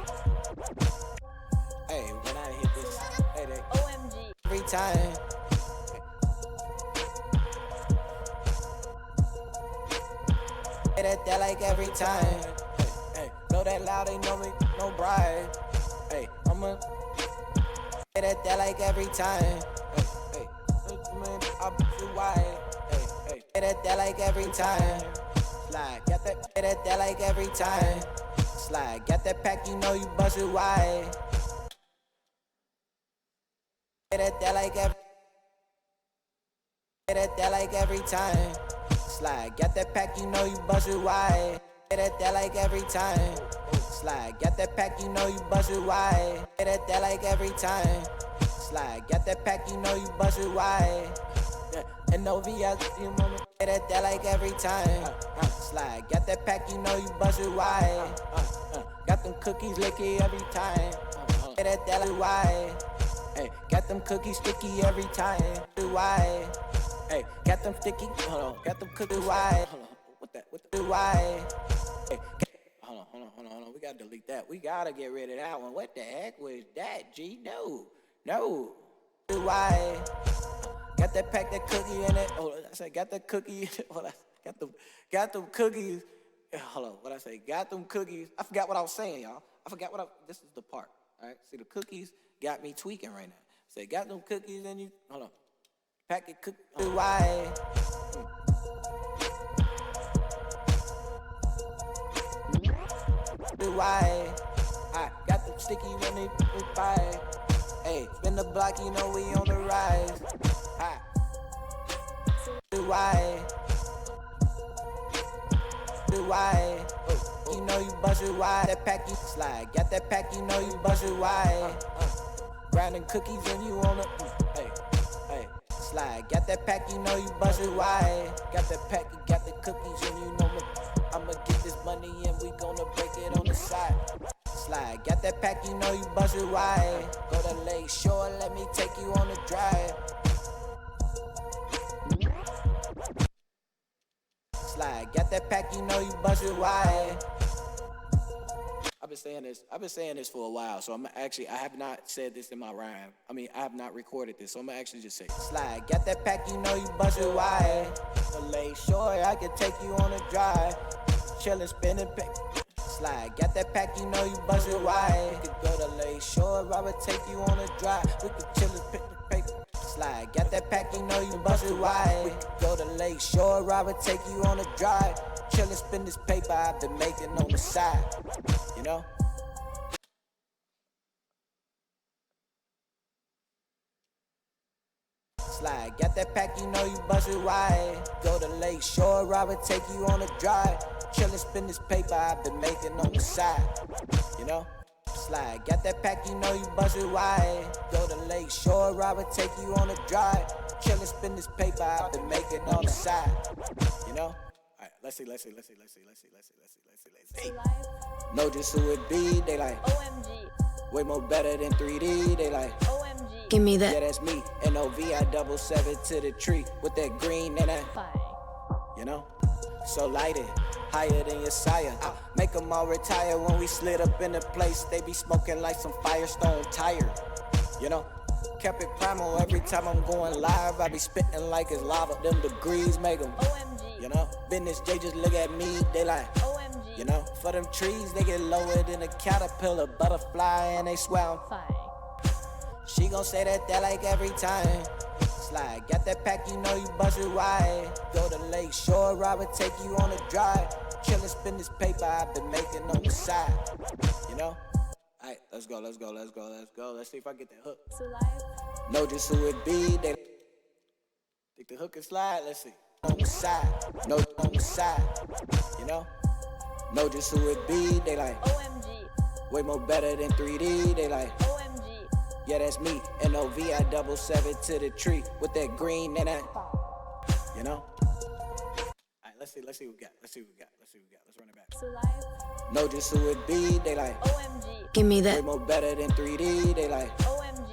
Hey, when I hit this, hey, they. OMG. Every time. Say that like every time. Hey, know that loud, they know me, no bride. Hey, I'ma say that like every time. Hey, I'll be too wide. Hey, say that like every time. Slide, got that, say that like every time. Slide, got that pack, you know you bust it wide. Say that like every. Say that like every time. Slide, got that pack, you know you bust it wide. Say that like every time. Slide, got that pack, you know you bust it wide. Say that like every time. Slide, got that pack, you know you bust it wide. And no VI, you moment. Say that like every time. Slide, got that pack, you know you bust it wide. Got them cookies licky every time. Say that like wide. Hey, got them cookies sticky every time. Why? Hey, got them sticky. Hold on, got them cookies. Why? Hold on, what the? Why? Hey, hold on. We gotta delete that. We gotta get rid of that one. What the heck was that? G? No. Why? Got that pack, that cookie in it. Oh, I said got that cookie. Hold on, got them cookies. Hold on, what I say? Got them cookies. I forgot what I was saying, y'all. This is the part. All right, see the cookies got me tweaking right now. Say got them cookies in you. Hold on. Packet cookie. Why? Why? I got them sticky when they buy. Hey, spin the block, you know we on the rise. Hi. Why? You know you bust it wide. That pack you slide. Got that pack, you know you bust it wide. Grinding cookies and you on the. Hey. Slide. Got that pack, you know you bust it wide. Got that pack, you got the cookies and you know me. I'ma get this money and we gonna break it on the side. Slide. Got that pack, you know you bust it wide. Go to Lake Shore, let me take you on the drive. Slide. Got that pack, you know you bust it wide. I've been saying this for a while, so I have not said this in my rhyme. I have not recorded this, so I'm gonna actually just say slide. Got that pack, you know you bust it wide. The Lake Shore, I can take you on a drive. Chillin', spinning, slide. Got that pack, you know you bust it wide. We could go to Lake Shore, I would take you on a drive. We could chillin', pick the paper. Slide, got that pack, you know you bust it wide. We could go to Lake Shore, Robert, take you on a drive. Chillin', spin this paper I've been making on the side, you know? Slide, got that pack, you know you bust it wide. Go to Lake Shore, Robert, take you on a drive. Chillin', spin this paper I've been making on the side, you know? Slide, got that pack, you know you bust it wide. Go to Lake Shore, Robert, take you on a drive. Chillin', spin this paper I've been making on the side, you know? Alright, let's see. Know just who it be, they like OMG. way more better than 3D, they like OMG. Give me yeah, that. that's me, NOVI 7 to the tree with that green and that, Fine. you know? So light it, higher than your sire. Make them all retire when we slid up in the place. They be smoking like some Firestone tire, you know? Kept it primal every time I'm going live. I be spitting like it's lava. Them degrees make them, OMG. you know? Business, they just look at me, they like, OMG. you know? For them trees, they get lower than a caterpillar, butterfly, and they swear I'm Fine. she gon' say that like every time. Slide, got that pack, you know you bust it wide. Go to Lake Shore, Robert, take you on a drive. Chillin', spin this paper I've been making on the side, you know? Alright, let's go. Let's see if I get that hook. So live. Know just who it be, they think the hook can slide, let's see. On the side, no on the side, you know? Know just who it be, they like OMG. way more better than 3D, they like OMG. yeah, that's me, NOVI 7 to the tree with that green and that, you know? Alright, let's see what we got. Let's run it back. So live. Know just who it be, they like OMG. Give me way that. more better than 3D, they like OMG.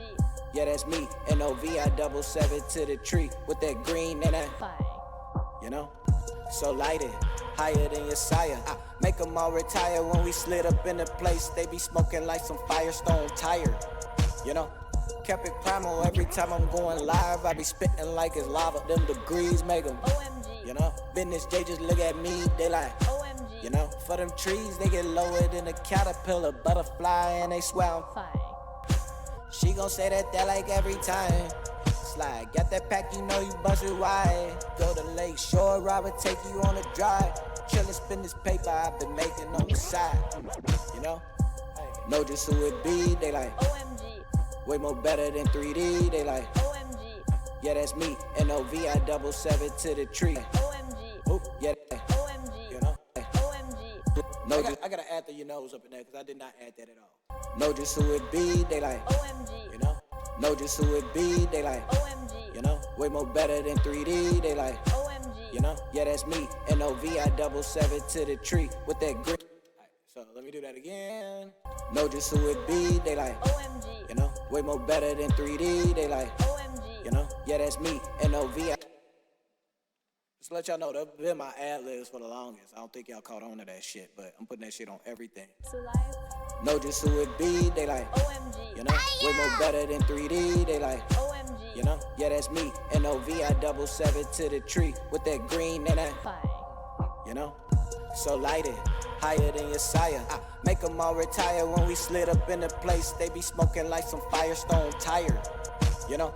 yeah, that's me, NOVI 7 to the tree with that green and that, Fine. you know? So light it, higher than your sire. Make them all retire when we slid up in the place. They be smoking like some Firestone tire, you know? Kept it primal every time I'm going live. I be spitting like it's lava. Them degrees make them, OMG. you know? Business, they just look at me, they like, OMG. you know? For them trees, they get lower than a caterpillar, butterfly, and they swear I'm Fine. she gon' say that like every time. Slide, got that pack, you know you bust it wide. Go to Lake Shore, Robert, take you on a drive. Chillin', spin this paper I've been making on the side, you know? Know just who it be, they like OMG. way more better than 3D, they like OMG. yeah, that's me, NOVI 7 to the tree. OMG. Ooh, yeah, OMG. you know? OMG. Know I gotta add the your nose up in there, cause I did not add that at all. Know just who it be, they like OMG. you know? Know just who it be, they like OMG. you know? Way more better than 3D, they like OMG. you know? Yeah, that's me, NOVI 7 to the tree with that green. Alright, so let me do that again. Know just who it be, they like OMG. you know? Way more better than 3D, they like OMG. you know? Yeah, that's me, NOVI. Just to let y'all know, that's been my ad libs for the longest. I don't think y'all caught on to that shit, but I'm putting that shit on everything. So live. Know just who it be, they like OMG. you know? Way more better than 3D, they like OMG. you know? Yeah, that's me, NOVI 7 to the tree with that green and that, Fine. you know? So light it, higher than your sire. Make them all retire when we slid up in the place. They be smoking like some Firestone tire, you know?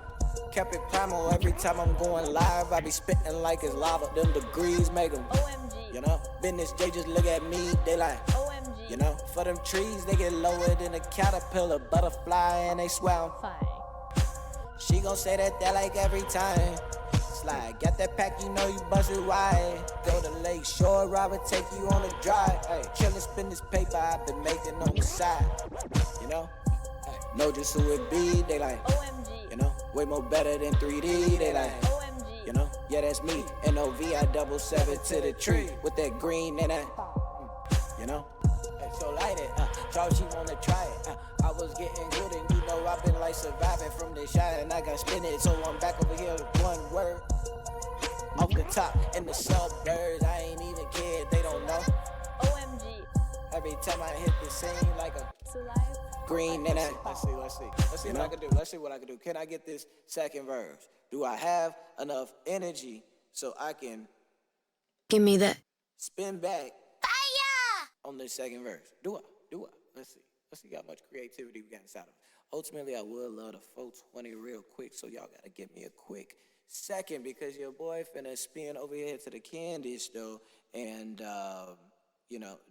Kept it primal every time I'm going live. I be spitting like it's lava. Them degrees make them, OMG. you know? Business, they just look at me, they like, OMG. you know? For them trees, they get lower than a caterpillar, butterfly, and they swear I'm Fine. she gon' say that like every time. Slide, got that pack, you know you bust it wide. Go to Lake Shore, Robert, take you on a drive. Hey, chillin', spin this paper I've been making on the side, you know? Know just who it be, they like OMG. you know? Way more better than 3D, they like OMG. you know? Yeah, that's me, NOVI 7 to the tree with that green and that, you know? Hey, so light it, Charlie, she wanna try it. I was getting good and you know I've been like surviving from the shot and I got spin it, so I'm back over here with one word. Off the top in the suburbs, I ain't even cared, they don't know. OMG. Every time I hit the scene like a So live. green and that. Let's see what I can do. Let's see what I can do. Can I get this second verse? Do I have enough energy so I can Give me that. spin back Fire! on the second verse? Do I? Let's see how much creativity we got inside of it. Ultimately, I would love to 420 real quick, so y'all gotta give me a quick second because your boy finna spin over here to the candy store and,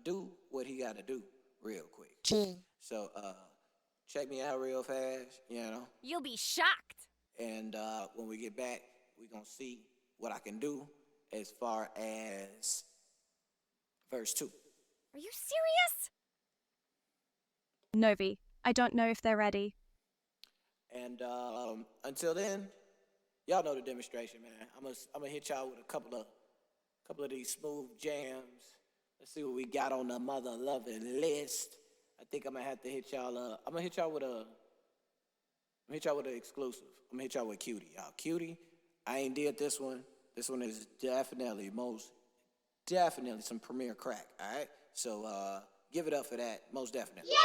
do what he gotta do real quick. So, check me out real fast, You'll be shocked. and when we get back, we gonna see what I can do as far as verse 2. Are you serious? Novi, I don't know if they're ready. And until then, y'all know the demonstration, man. I'm gonna hit y'all with a couple of these smooth jams. Let's see what we got on the mother loving list. I think I'm gonna have to hit y'all. I'm gonna hit y'all with an exclusive. I'm gonna hit y'all with Cutie, y'all. Cutie, I ain't did this one. This one is definitely some premier crack. All right, so give it up for that, most definitely. Yeah!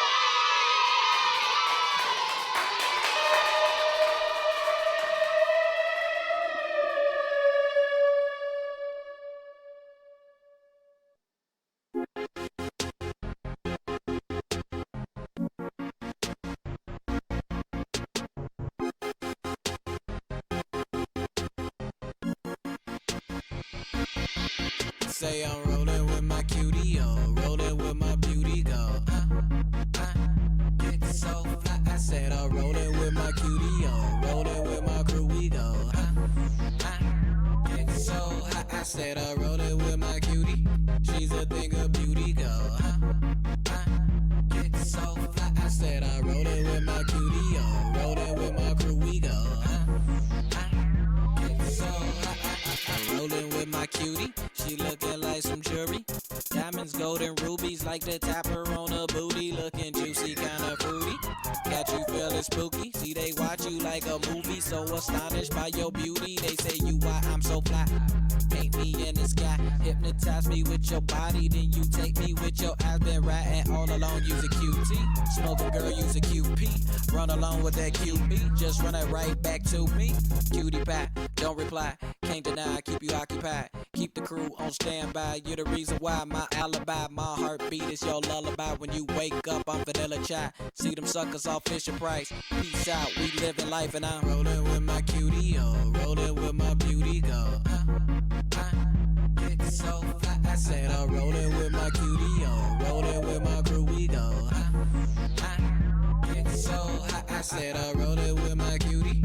Say I'm rolling with my cutie, rolling with my beauty, go. Get so fly. I said I'm rolling with my cutie, rolling with my crew, we go. Get so hot. I said I'm rolling with my cutie. She's a thing of beauty, go. Get so fly. I said I'm rolling with my cutie, rolling with my crew, we go. Get so hot. I'm rolling with my cutie. She looking like some jewelry. Diamonds, gold, and rubies like the tapper on her booty. Looking juicy, kinda fruity. Got you feeling spooky. See, they watch you like a movie. So astonished by your beauty. They say you why I'm so fly. Paint me in the sky. Hypnotize me with your body. Then you take me with your eyes. Been riding all along. Use a QT. Smoking girl, use a QP. Run along with that QB. Just run it right back to me. Cutie pie, don't reply. Can't deny, keep you occupied. Keep the crew on standby. You're the reason why my alibi, my heartbeat is your lullaby. When you wake up, I'm vanilla chai. See them suckers all Fisher Price. Peace out, we living life and I'm rolling with my cutie, rolling with my beauty, go. Get so fly. I said I'm rolling with my cutie, rolling with my crew, we go. Get so hot. I said I'm rolling with my cutie.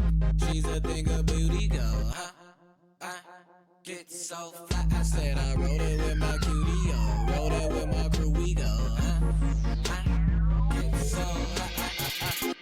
She's a thing of beauty, go. Get so fly. I said I'm rolling with my cutie, rolling with my crew, we go. Get so hot.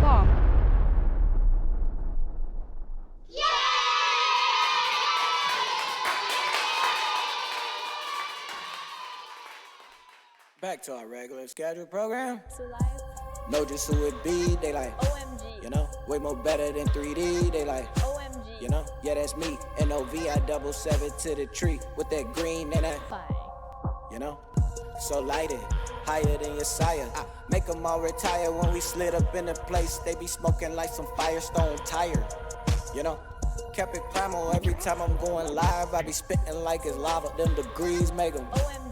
Bomb. Back to our regular scheduled program. To life. Know just who it be. They like, OMG. way more better than 3D. They like, OMG. yeah, that's me. N-O-V-I 77 to the tree with that green and that, Fine. so lighted, higher than your sire. I make them all retire when we slid up in the place. They be smoking like some Firestone tire, Kept it primal every time I'm going live. I be spitting like it's lava. Them degrees make them, OMG.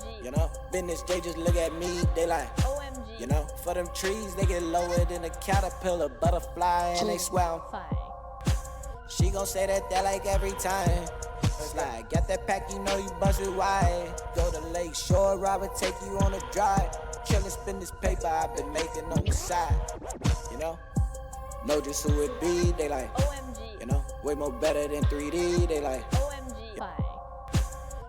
Business, they just look at me. They like, OMG. You know, for them trees, they get lower than a caterpillar, butterfly, and they swell. She gon' say that like every time. Slide, got that pack, you know you bust it wide. Go to Lake Shore, Robert, take you on a drive. Chillin', spin this paper I've been making on the side. You know, know just who it be, they like, OMG. you know, way more better than 3D, they like. OMG.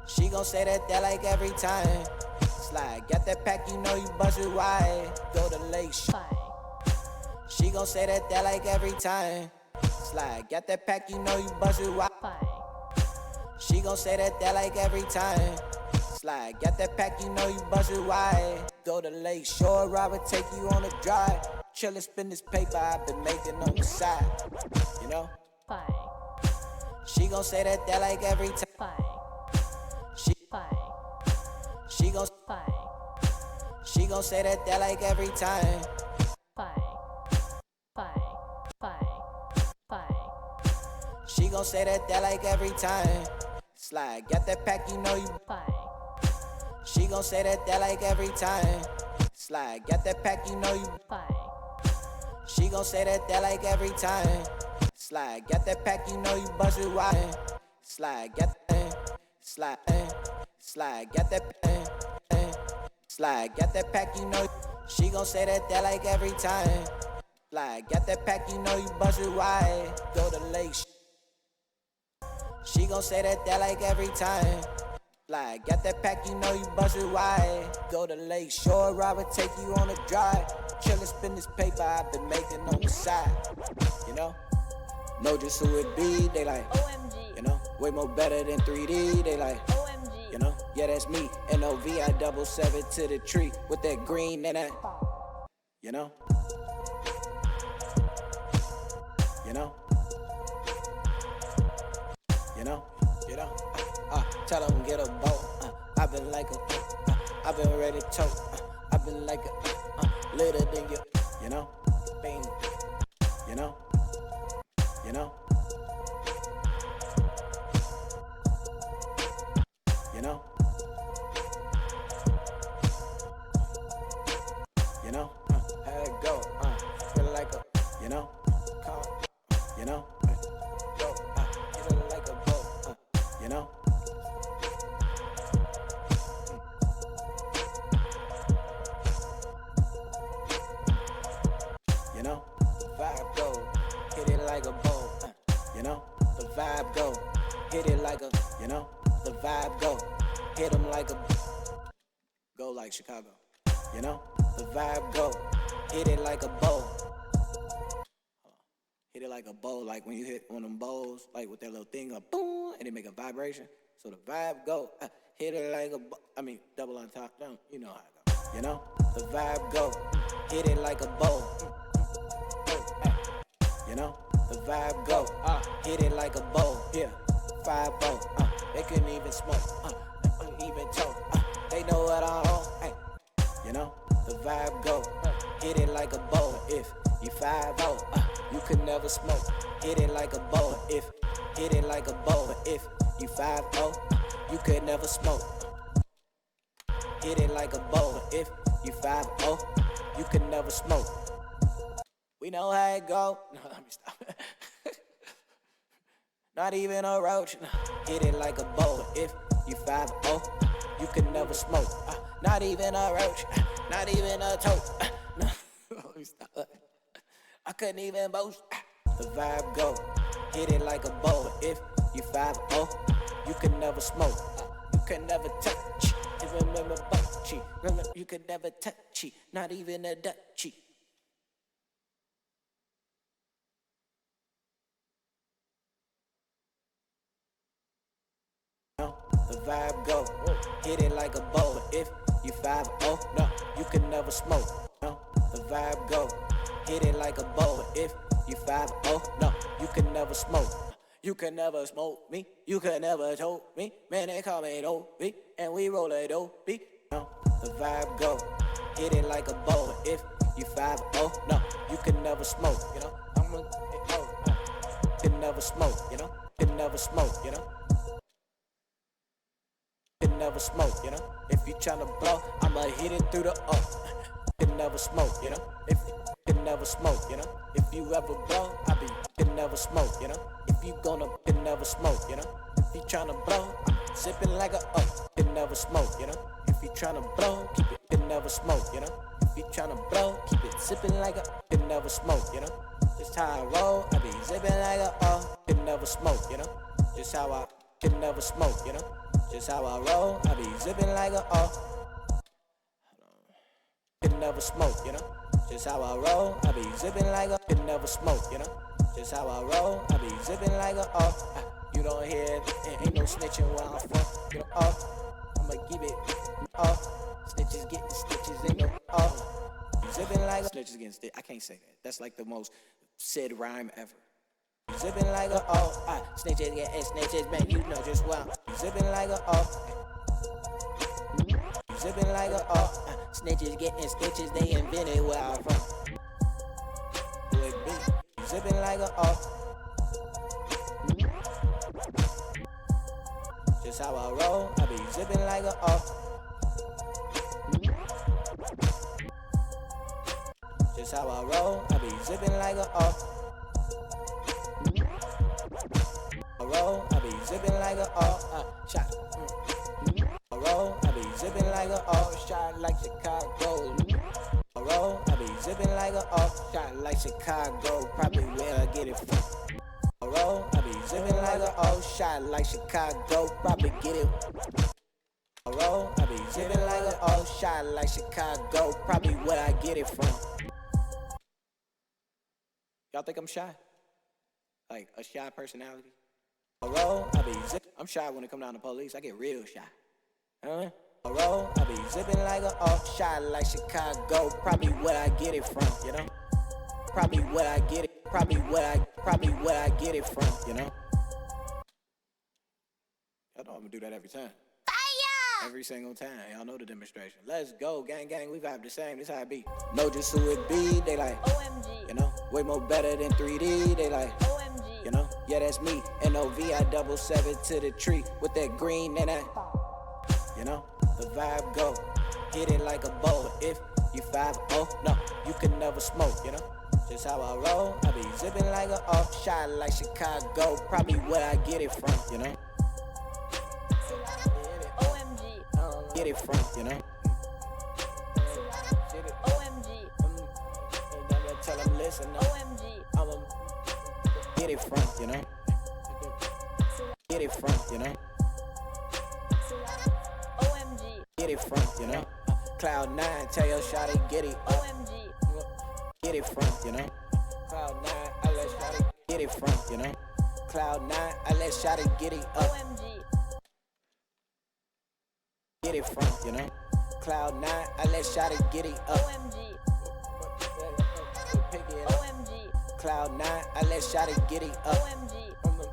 She gon' say that like every time. Slide, got that pack, you know you bust it wide. Go to Lake Shore. She gon' say that like every time. Slide, got that pack, you know you bust it wide. She gon' say that like every time. Slide, got that pack, you know you bust it wide. Go to Lake Shore, Robert, take you on a drive. Chillin', spin this paper I've been making on the side. You know? She gon' say that like every time. She gon' say that like every time. She gon' say that like every time. Slide, got that pack, you know you. She gon' say that like every time. Slide, got that pack, you know you. She gon' say that like every time. Slide, got that pack, you know you bust it wide. Slide, got that, slide, slide, got that, slide, got that pack, you know. She gon' say that like every time. Slide, got that pack, you know you bust it wide. Go to Lake. She gon' say that like every time. Like, got that pack, you know you bust it wide. Go to Lake Shore, Robert, take you on a drive. Chillin', spin this paper I've been making on the side. You know? Know just who it be, they like. OMG. You know? Way more better than 3D, they like. OMG. You know? Yeah, that's me. N-O-V, I double seven to the tree with that green and that. You know? You know? You know? You know? Tell them get a boat. I've been like a, I've been ready to tote. I've been like a, litter than you know? Bing. You know? You know? You know? You know? How it go? Feel like a, you know? Come, you know? Go, feel like a boat. You know? You know, the vibe go, hit it like a bow. You know, the vibe go, hit it like a, you know, the vibe go, hit 'em like a, go like Chicago. You know, the vibe go, hit it like a bow. Hit it like a bow, like when you hit one of them bows, like with that little thing, like boom, and it make a vibration. So the vibe go, hit it like a bow. I mean, double on top, down, you know how it go. You know, the vibe go, hit it like a bow. You know, the vibe go, hit it like a bow, yeah, 5-0, they couldn't even smoke, even talk, they know what I own, hey. You know, the vibe go, hit it like a bow, if you 5-0, you could never smoke, hit it like a bow, if, hit it like a bow, if you 5-0, you could never smoke, hit it like a bow, if you 5-0, you could never smoke. We know how it go. No, let me stop. Not even a roach. Hit it like a bow. If you 5-0, you can never smoke. Not even a roach. Not even a tote. No, let me stop. I couldn't even boast. The vibe go. Hit it like a bow. If you 5-0, you can never smoke. You can never touch. Remember Bucci. Remember you could never touch it. Not even a Dutchie. The vibe go, hit it like a bow. If you 5-0, no, you can never smoke. No, the vibe go, hit it like a bow. If you 5-0, no, you can never smoke. You can never smoke me, you can never tote me. Man, they call me Dopey, and we roll a Dopey. No, the vibe go, hit it like a bow. If you 5-0, no, you can never smoke. You know, I'm a, can never smoke. You know, can never smoke. You know. Can never smoke, you know. If you tryna blow, I'ma hit it through the can never smoke, you know. If you can never smoke, you know. If you ever blow, I be can never smoke, you know. If you gonna can never smoke, you know. If you tryna blow, I'm sipping like a can never smoke, you know. If you tryna blow, keep it can never smoke, you know. If you tryna blow, keep it sipping like a can never smoke, you know. Just how I roll, I be zipping like a can never smoke, you know. Just how I can never smoke, you know. Just how I roll, I be zipping like a can never smoke, you know. Just how I roll, I be zipping like a can never smoke, you know. Just how I roll, I be zipping like a you don't hear it, ain't no snitching where I'm from, you know. I'ma keep it snitches getting stitches, ain't no zipping like a snitches getting stitches. I can't say that. That's like the most said rhyme ever. Zipping like a snitches getting snitches, man, you know just why. Zipping like a zipping like a snitches getting stitches, they invented where I'm from. Would be zipping like a just how I roll, I be zipping like a just how I roll, I be zipping like a I roll, I be zipping like a shot. I roll, I be zipping like a shot like Chicago. I roll, I be zipping like a shot like Chicago. Probably where I get it from. I roll, I be zipping like a shot like Chicago. Probably get it. I roll, I be zipping like a shot like Chicago. Probably where I get it from. Y'all think I'm shy? Like a shy personality? I roll, I be zipping. I'm shy when it come down to police. I get real shy. I roll, I be zipping like a shot like Chicago. Probably where I get it from, you know. Probably where I get it. Probably where I get it from, you know. Y'all know I'm gonna do that every time. Fire! Every single time. Y'all know the demonstration. Let's go, gang, gang. We vibe the same. This how it be. Know just who it be. They like, OMG. you know, way more better than 3D. They like, OMG. you know, yeah, that's me. NOV, I 77 to the tree with that green and that. You know, the vibe go, hit it like a bow. If you 5-0, no, you can never smoke, you know. Just how I roll, I be zipping like a shot like Chicago. Probably where I get it from, you know. OMG. Get it from, you know. OMG. Tell them listen, no. OMG. I'ma get it from, you know. Get it from, you know. OMG. Get it from, you know. Cloud 9, tell your shawty get it. OMG. Get it from, you know. Cloud 9, I let shawty get it from, you know. Cloud 9, I let shawty get it up. OMG. Get it from, you know. Cloud 9, I let shawty get it up. OMG. Pick it up. OMG. Cloud 9, I let shawty get it up. OMG. OMG.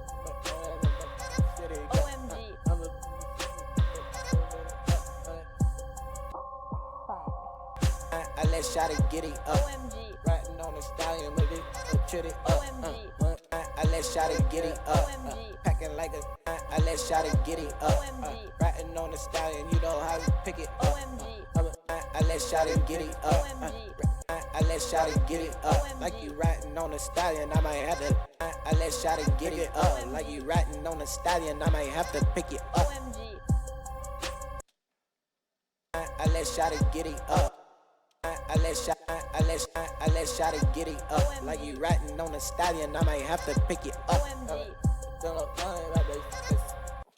I let shawty get it up. OMG. Riding on the stallion with it, chit it up. OMG. I let shawty get it up. OMG. Packing like a, I let shawty get it up. OMG. Riding on the stallion, you know how we pick it up. OMG. I let shawty get it up. OMG. I let shawty get it up. Like you riding on the stallion, I might have to. I let shawty get it up. Like you riding on the stallion, I might have to pick it up. OMG. I let shawty get it up. I let shawty get it up. Like you riding on the stallion, I might have to pick it up. OMG.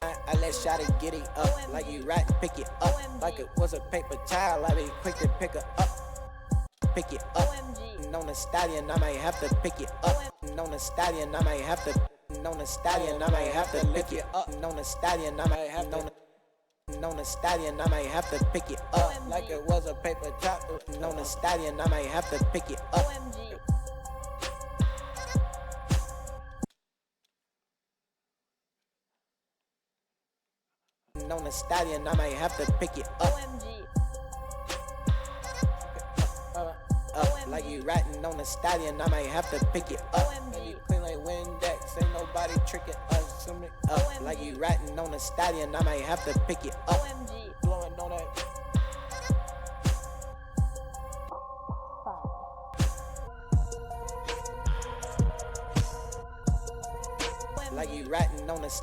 I let shawty get it up. Like you riding, pick it up. Like it was a paper towel, I be quick to pick it up. Pick it up. OMG. On the stallion, I might have to pick it up. On the stallion, I might have to. On the stallion, I might have to pick it up. On the stallion, I might have to. On the stallion, I might have to pick it up. Like it was a paper top. On the stallion, I might have to pick it up. OMG. On the stallion, I might have to pick it up. OMG. Like you riding on the stallion, I might have to pick it up. OMG. You clean like Windex, ain't nobody tricking us. OMG. Like you riding on the stallion, I might have to pick it up. OMG. Blowing on that.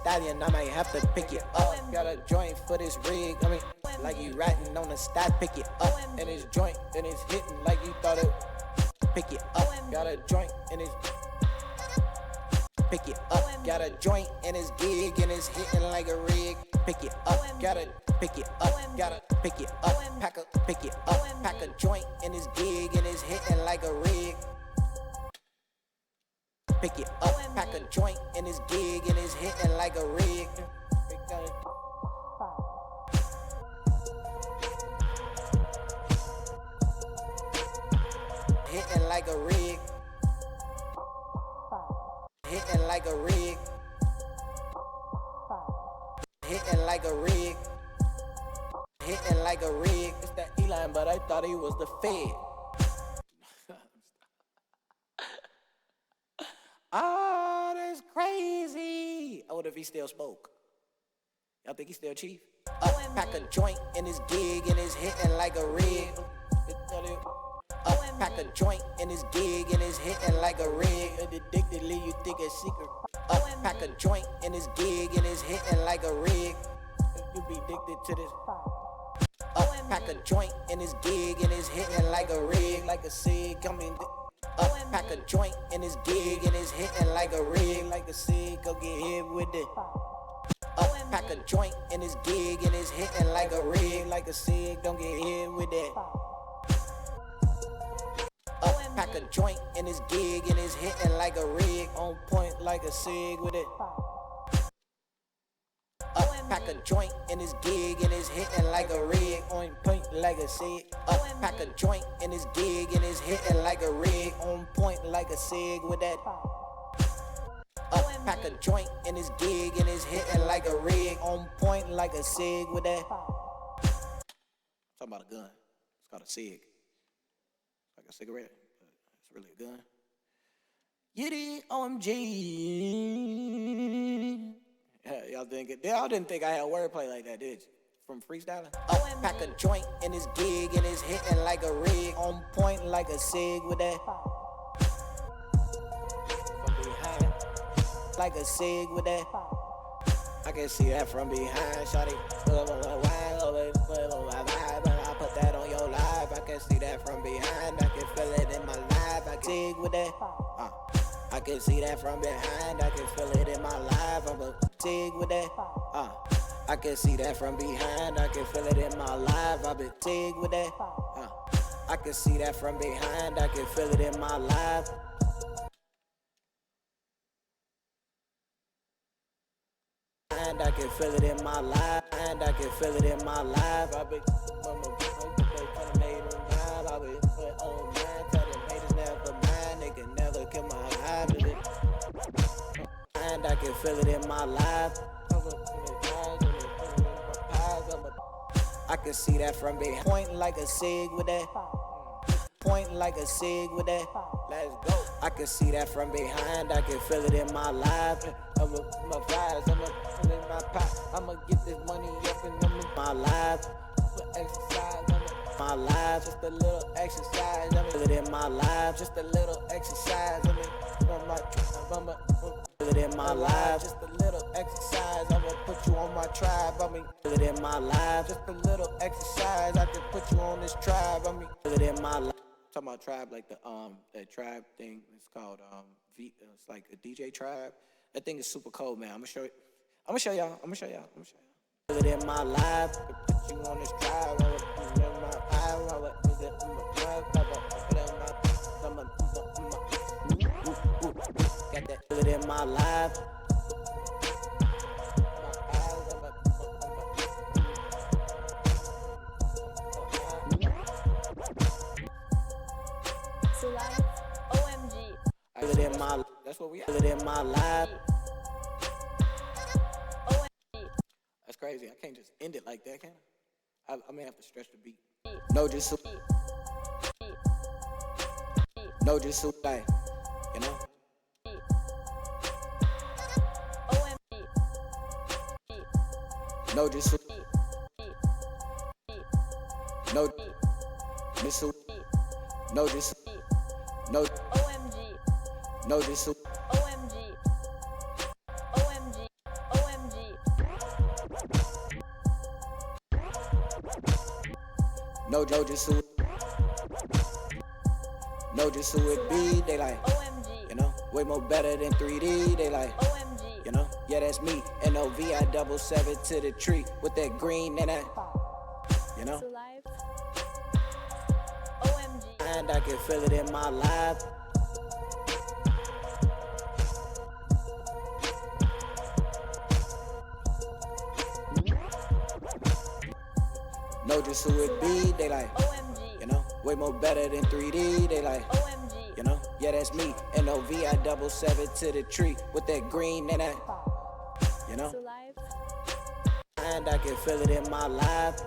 stallion, I might have to pick it up. Got a joint for this rig, I mean, like you ratting on the stat, pick it up. And it's joint, and it's hitting like you thought it. Pick it up. Got a joint, and it's pick it up. Got a joint in his gig and it's hitting like a rig. Pick it up. Gotta pick it up. Gotta pick it up. Pick it up. Pack a joint in his gig and it's hitting like a rig. Pick it up. Pack a joint in his gig and it's hitting like a rig. Hitting like a rig. Hitting like a rig. Hitting like a rig. Hitting like a rig. It's that Eli, but I thought he was the Fed. Oh, that's crazy. I wonder if he still spoke. Y'all think he's still chief? Pack a joint in his gig and it's hitting like a rig. Pack a joint in his gig and it's hitting like a rig. Addictedly, you think it's secret. Pack a joint in his gig and it's hitting like a rig. You be addicted to this. Pack a joint in his gig and it's hitting like a rig, like a cig. I mean, pack a joint in his gig and it's hitting like a rig, like a cig. Go get hit with it. Pack a joint in his gig and it's hitting like a rig, like a cig. Don't get hit with it. Pack a joint in his gig and it's hitting like a rig, on point like a cig with it. Pack a joint in his gig and it's hitting like a rig, on point like a cig. Pack a joint in his gig and it's hitting like a rig, on point like a cig with that. Pack a joint in his gig and it's hitting like a rig, on point like a cig with that. Talking about a gun. It's called a cig. Like a cigarette. It's really a gun. Yiddy OMG. Yeah, y'all didn't think I had wordplay like that, did you? From freestyling? Pack a joint in his gig and it's hitting like a rig, on point like a cig with that. From behind, like a cig with that. I can see that from behind, shawty. I put that on your live. I can see that from behind. I can feel it in my life. I can cig with that. I can see that from behind. I can feel it in my life. I'm a cig with that. I can see that from behind. I can feel it in my life. I've been cig with that. I can see that from behind. I can feel it in my life. And I can feel it in my life. And I can feel it in my life. I've been made them mine. I've been put on mine. Tell them haters never mind. They can never kill my life. And I can feel it in my life. I can see that from behind. Point like a cig with that. Point like a cig with that. Let's go. I can see that from behind. I can feel it in my life. My vibes, I'ma put in my pot. I'ma get this money up and I'm in my life. Exercise, my life. Just a little exercise. I'm feel it in my life. Just a little exercise. I'm feel it in my life. Just a little exercise. I'ma put you on my tribe. I mean, feel it in my life. Just a little exercise. I can put you on this tribe. I mean, feel it in my life. Talking about tribe, like the that tribe thing. It's called it's like a DJ tribe. That thing is super cold, man. I'm gonna show y'all. Feel it in my life. Put you on this tribe. Got that. Feel it in my life. OMG. I feel it in my. That's what we feel it in my life. OMG. That's crazy. I can't just end it like that, can I? I may have to stretch the beat. No, just like, you know. OMG. No, just no, OMG. no, just OMG. OMG. OMG. No, just who, no, just who it be. They like, OMG. you know, way more better than 3D. They like, OMG. you know, yeah, that's me. NOVI 77 to the tree with that green and that, you know, So live. OMG. and I can feel it in my life. Know just who it be. They like, OMG. you know, way more better than 3D. They like, OMG. you know, yeah, that's me. NOVI 77 to the tree with that green and that, you know, So live. and I can feel it in my life.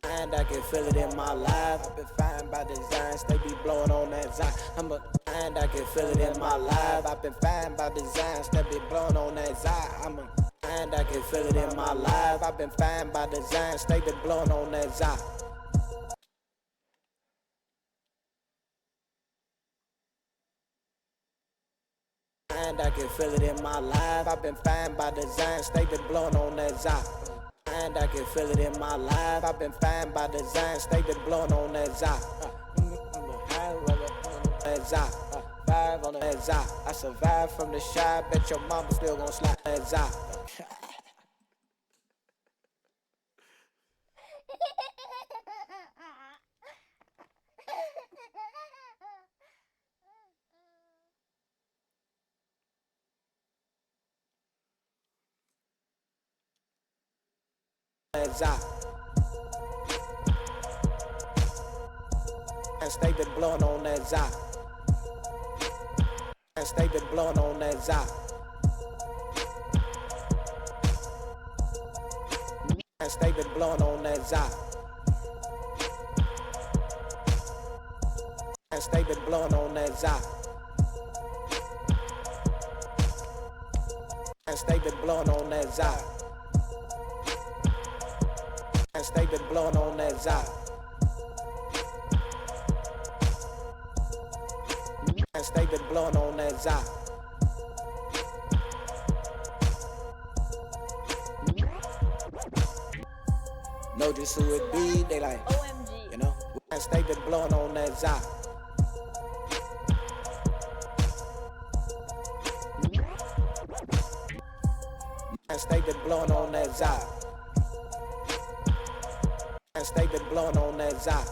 And I can feel it in my life. I've been fine by designs, they be blowing on that Zion. And I can feel it in my life. I've been fine by designs, they be blowing on that Zion. And I can feel it in my life. I've been fine by designs, they be blowing on that Zion. And I can feel it in my life. I've been fine by designs, they be blowing on that Zion. And I can feel it in my life. I've been fine by designs, they been blowing on that Zion. That Zion. 5 on that Zion. I survived from the shy, bet your mama still gon' slide that Zion. That Zion. And stay been blowing on that Zion. And stay been blowing on that Zion. And stay been blowing on that Zion. And stay been blowing on that Zion. And stay been blowing on that Zion. And stay been blowing on that Zion. And stay been blowing on that Zion. Know just who it be. They like, OMG. you know, and stay been blowing on that Zion. And stay been blowing on that Zion. And stay been blowing on that Zion.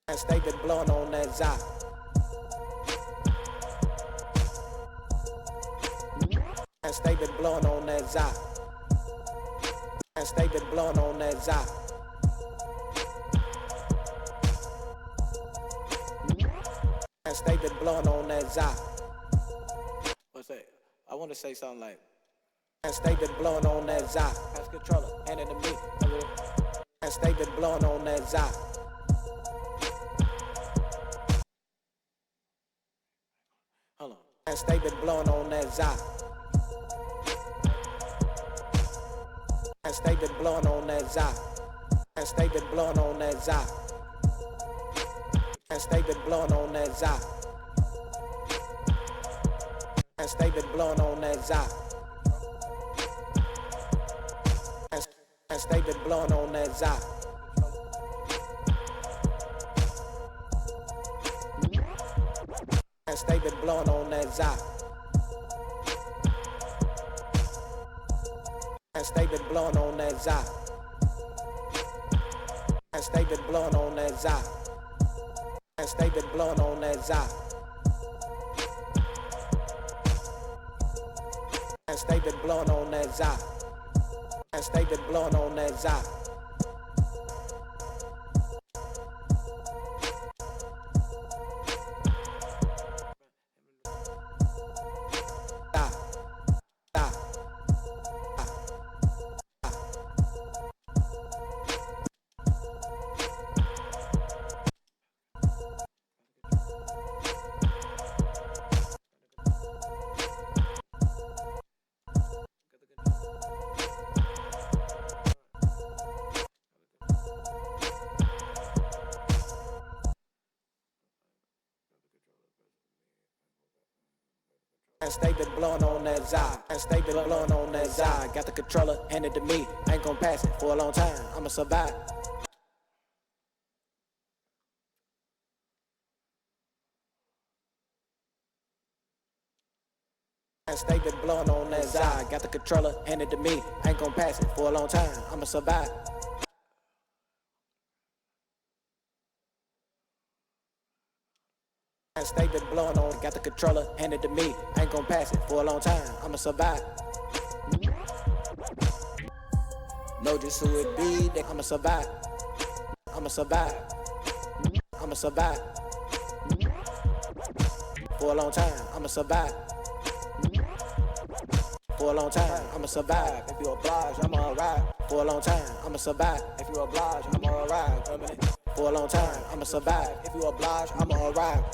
And stay been blowing on that Zion. And stay been blowing on that Zion. And stay been blowing on that Zion. And stay been blowing on that Zion. What's that? I want to say something like, and stay been blowing on that Zion. Pass controller, hand it to me. And stay been blowing on that Zion. Hold on. And stay been blowing on that Zion. And stay been blowing on that Zion. And stay been blowing on that Zion. And stay been blowing on that Zion. And stay been blowing on that Zion. And stay been blowing on that Zion. And stay been blowing on that Zion. And stay been blowing on that Zion. And stay been blowing on that Zion. And stay been blowing on that Zion. And stay been blowing on that Zion. And stay been blowing on that Zion. And stay been blowing on that Zai. And stay been blowing on that Zai. Got the controller handed to me. Ain't gon' pass it for a long time. I'ma survive. And stay been blowing on that Zai. Got the controller handed to me. Ain't gon' pass it for a long time. I'ma survive. And stay been blowing on. Got the controller handed to me. Ain't gon' pass it for a long time. I'ma survive. Know just who it be. That I'ma survive. I'ma survive. I'ma survive. For a long time. I'ma survive. For a long time, I'ma survive. If you oblige, I'ma arrive. For a long time, I'ma survive. If you oblige, I'ma arrive. For a long time, I'ma survive. If you oblige, I'ma arrive.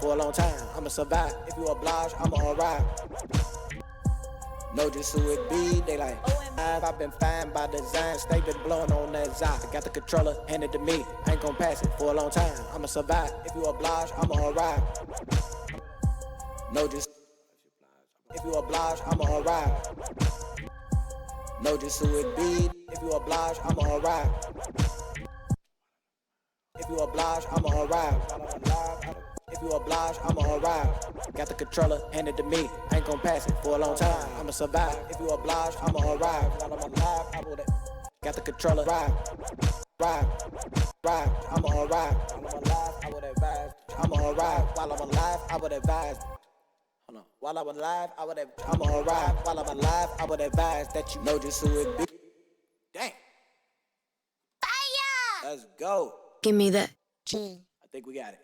For a long time, I'ma survive. If you oblige, I'ma arrive. Know just who it be, they like I've been fine by design, stay been blowing on that Zai. Got the controller handed to me, ain't gon' pass it for a long time. I'ma survive, if you oblige, I'ma arrive. Know just if you oblige, I'ma arrive. Know just who it be, if you oblige, I'ma arrive. If you oblige, I'ma arrive. If you oblige, I'ma arrive. Got the controller handed to me, ain't gon' pass it for a long time. I'ma survive. If you oblige, I'ma arrive. While I'm alive, I would. Got the controller, ride. I'ma arrive. While I'm alive, I would advise. I'ma arrive. While I'm alive, I would advise. Hold on. While I'm alive, I'ma arrive. While I'm alive, I would advise that you know just who it be. Damn. Fire! Let's go. Give me that. I think we got it.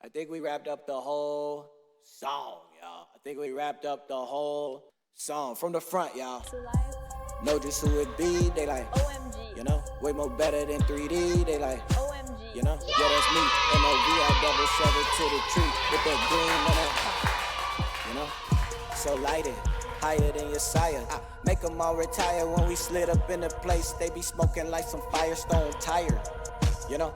I think we wrapped up the whole song, y'all. I think we wrapped up the whole song from the front, y'all. Know just who it be, they like, OMG. you know, way more better than 3D, they like, OMG. you know, yeah, that's me, MOV, I 7 to the tree with that green on it, you know, so lighted, higher than your sire. I make them all retire when we slid up in the place, they be smoking like some Firestone tire, you know.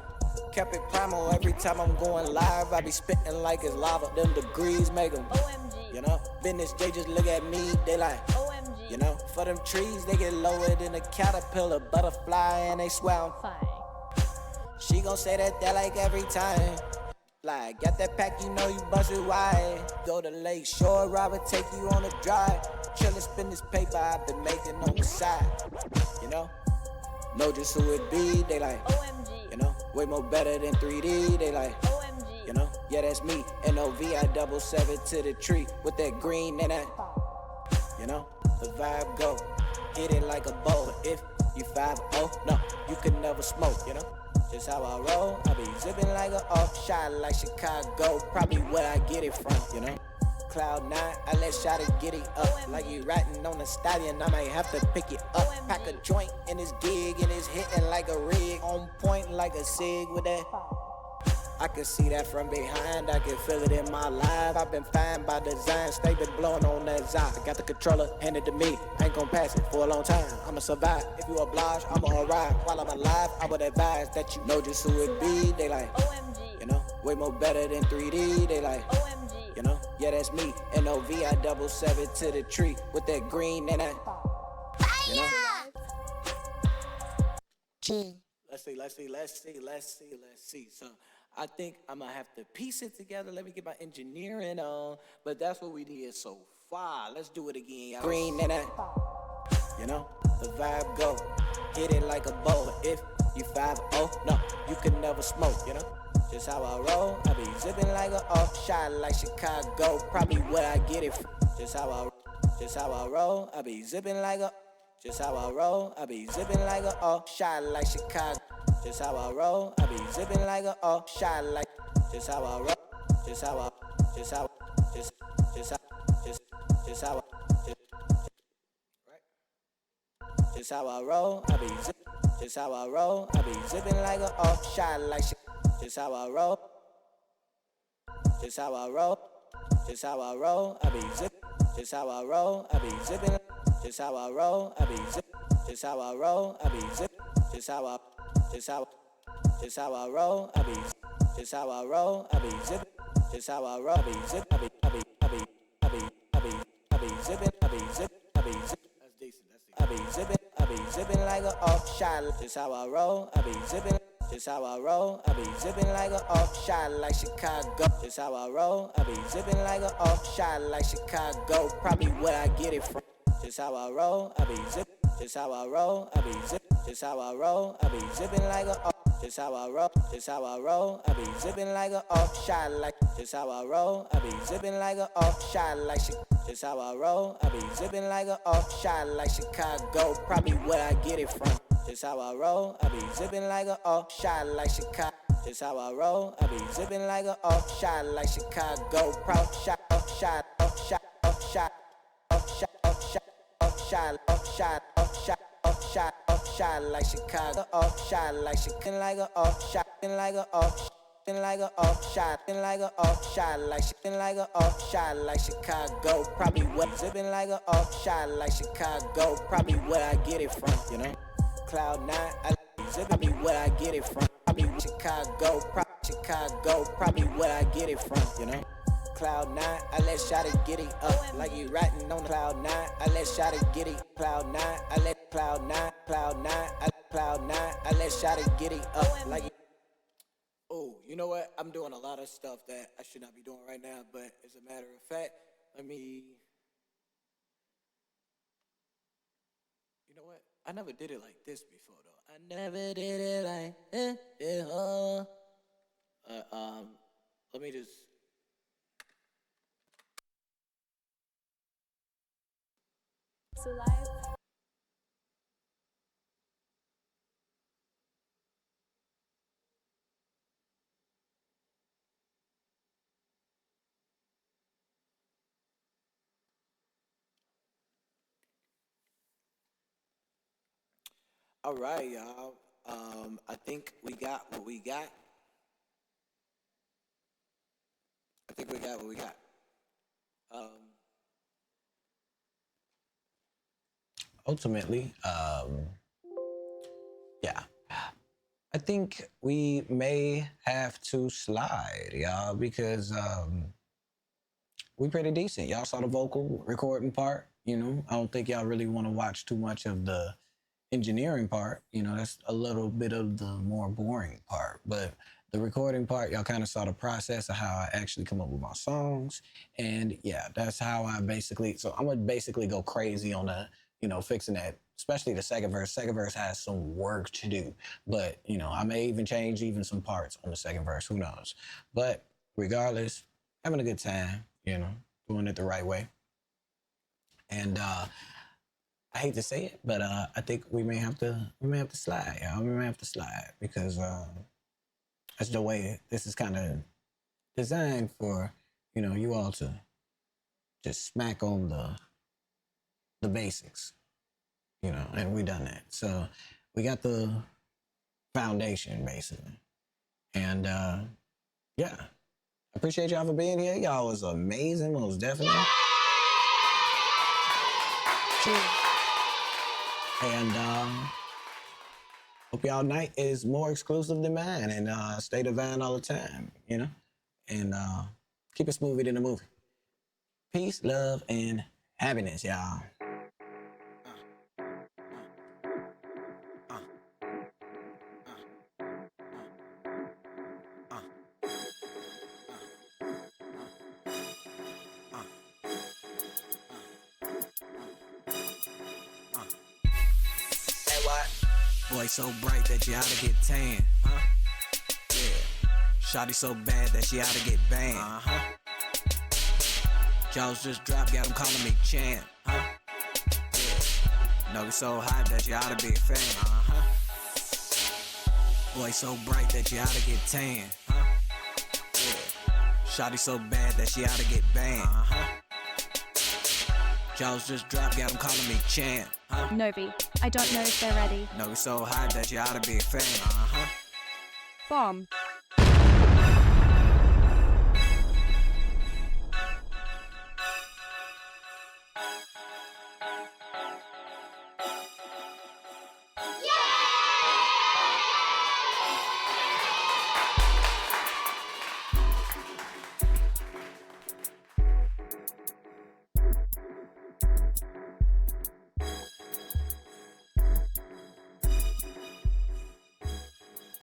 Kept it primal every time I'm going live. I be spitting like it's lava. Them degrees make them, OMG. you know. Business, they just look at me, they like, OMG. you know. For them trees, they get lower than a caterpillar, butterfly, and they swear I'm Fine. She gon' say that like every time. Like, got that pack, you know you bust it wide. Go to Lake Shore, Robert, take you on a drive. Chillin', spin this paper I've been making on the side, you know. Know just who it be, they like, OMG. you know, way more better than 3D, they like, OMG. you know, yeah, that's me, NOV, I 7 to the tree, with that green and that, you know, the vibe go, hit it like a bow, if you 5-0, no, you can never smoke, you know, just how I roll, I be zipping like a off shot, like Chicago, probably where I get it from, you know. Cloud 9, I let Shotty get it up. Like he riding on the stallion, I might have to pick it up. Pack a joint in his gig and it's hitting like a rig. On point like a sig with that. I can see that from behind, I can feel it in my life. I've been fine by design, stay been blowing on that Zai. Got the controller handed to me, ain't gon' pass it for a long time. I'ma survive, if you oblige, I'ma arrive. While I'm alive, I would advise that you know just who it be. They like, OMG. you know, way more better than 3D. They like, OMG. you know, yeah, that's me, NOV, I 7 to the tree, with that green and that, you know. Let's see. So I think I'm gonna have to piece it together. Let me get my engineering on, but that's what we did so far. Let's do it again, y'all. Green and that, you know, the vibe go, hit it like a bow. If you 5-0, no, you can never smoke, you know. Just how I roll, I be zipping like a off shot, like Chicago, probably where I get it from. Just how I roll, I be zipping like a. Just how I roll, I be zipping like a off shot, like Chicago. Just how I roll, I be zipping like a off shot, like. Just how I roll, just how I, just how, just how, just how, right. Just how I roll, I be zip. Just how I roll, I be zipping like a off shot, like. Just how I roll, just how I roll, just how I roll, I be zipping. Just how I roll, I be zipping. just how I roll, I be zip, just how I roll, I be zip, just how I roll, I be, just how I roll, I be zip, just how I roll, I be zip, I be zipping, I be zip, I be zip. That's decent, I be zipping like a off shot, just how I roll, I be zipping. Just how I roll, I be zipping like a off shot like Chicago. Just how I roll, I be zipping like a off shot like Chicago. Probably where I get it from. Just how I roll, I be zip. Just how I roll, I be zip. Just how I roll, I be zipping like a off. Just how I roll, just how I roll, I be zipping like a off shot like. Just how I roll, I be zipping like a off shot like Chicago. Just how I roll, I be zipping like a off shot like Chicago. Probably where I get it from. Just how I roll, I be zipping like a off shot like Chicago. Just how I roll, I be zipping like a off shot like Chicago. Proud shot, off shot, off shot, off shot, off shot, off shot, off shot, off shot, off shot, off shot, off shot like Chicago. Off shot like Chicago, like a off shot, like a off. Like a off shot, like a off shot, like a off shot like Chicago. Probably what zipping like a off shot like Chicago. Probably where I get it from, you know. Cloud 9, I zip me where I get it from. Probably Chicago, Chicago, probably where I get it from, you know. Cloud 9, I let Shotty get it up like you writing on Cloud 9. I let Shotty get it. Cloud 9, I let Cloud 9, Cloud 9, Cloud 9, I let Shotty get it up like you. Oh, you know what? I'm doing a lot of stuff that I should not be doing right now, but as a matter of fact, you know what? I never did it like this before, though. I never did it like this before. Let me just. So live. All right, y'all. I think we got what we got. Ultimately, yeah, I think we may have to slide, y'all, because we pretty decent. Y'all saw the vocal recording part, you know. I don't think y'all really want to watch too much of the engineering part, you know. That's a little bit of the more boring part, but the recording part, y'all kind of saw the process of how I actually come up with my songs. And yeah, that's how I basically, so I'm gonna basically go crazy on the, you know, fixing that, especially the second verse. Second verse has some work to do, but you know, I may even change even some parts on the second verse, who knows. But regardless, having a good time, you know, doing it the right way. And I hate to say it, but I think we may have to slide. Yeah, we may have to slide because that's the way this is kind of designed for, you know, you all to just smack on the basics, you know, and we done that. So we got the foundation basically, and yeah, I appreciate y'all for being here. Y'all was amazing, most definitely. And hope y'all night is more exclusive than mine, and stay divine all the time, you know? And keep it smoother than a movie. Peace, love, and happiness, y'all. Boy so bright that you oughta get tan, huh? Yeah. Shawty so bad that she oughta get banned, uh-huh. Jaws just dropped, got him calling me champ, huh? Yeah. No, we so hot that you oughta be a fan, uh-huh. Boy so bright that you oughta get tan, huh? Yeah. Shawty so bad that she oughta get banned, uh-huh. Jaws just dropped, got him calling me champ, huh? Novi, I don't know if they're ready. No, we so hot that you oughta be a fan, uh-huh. Bomb.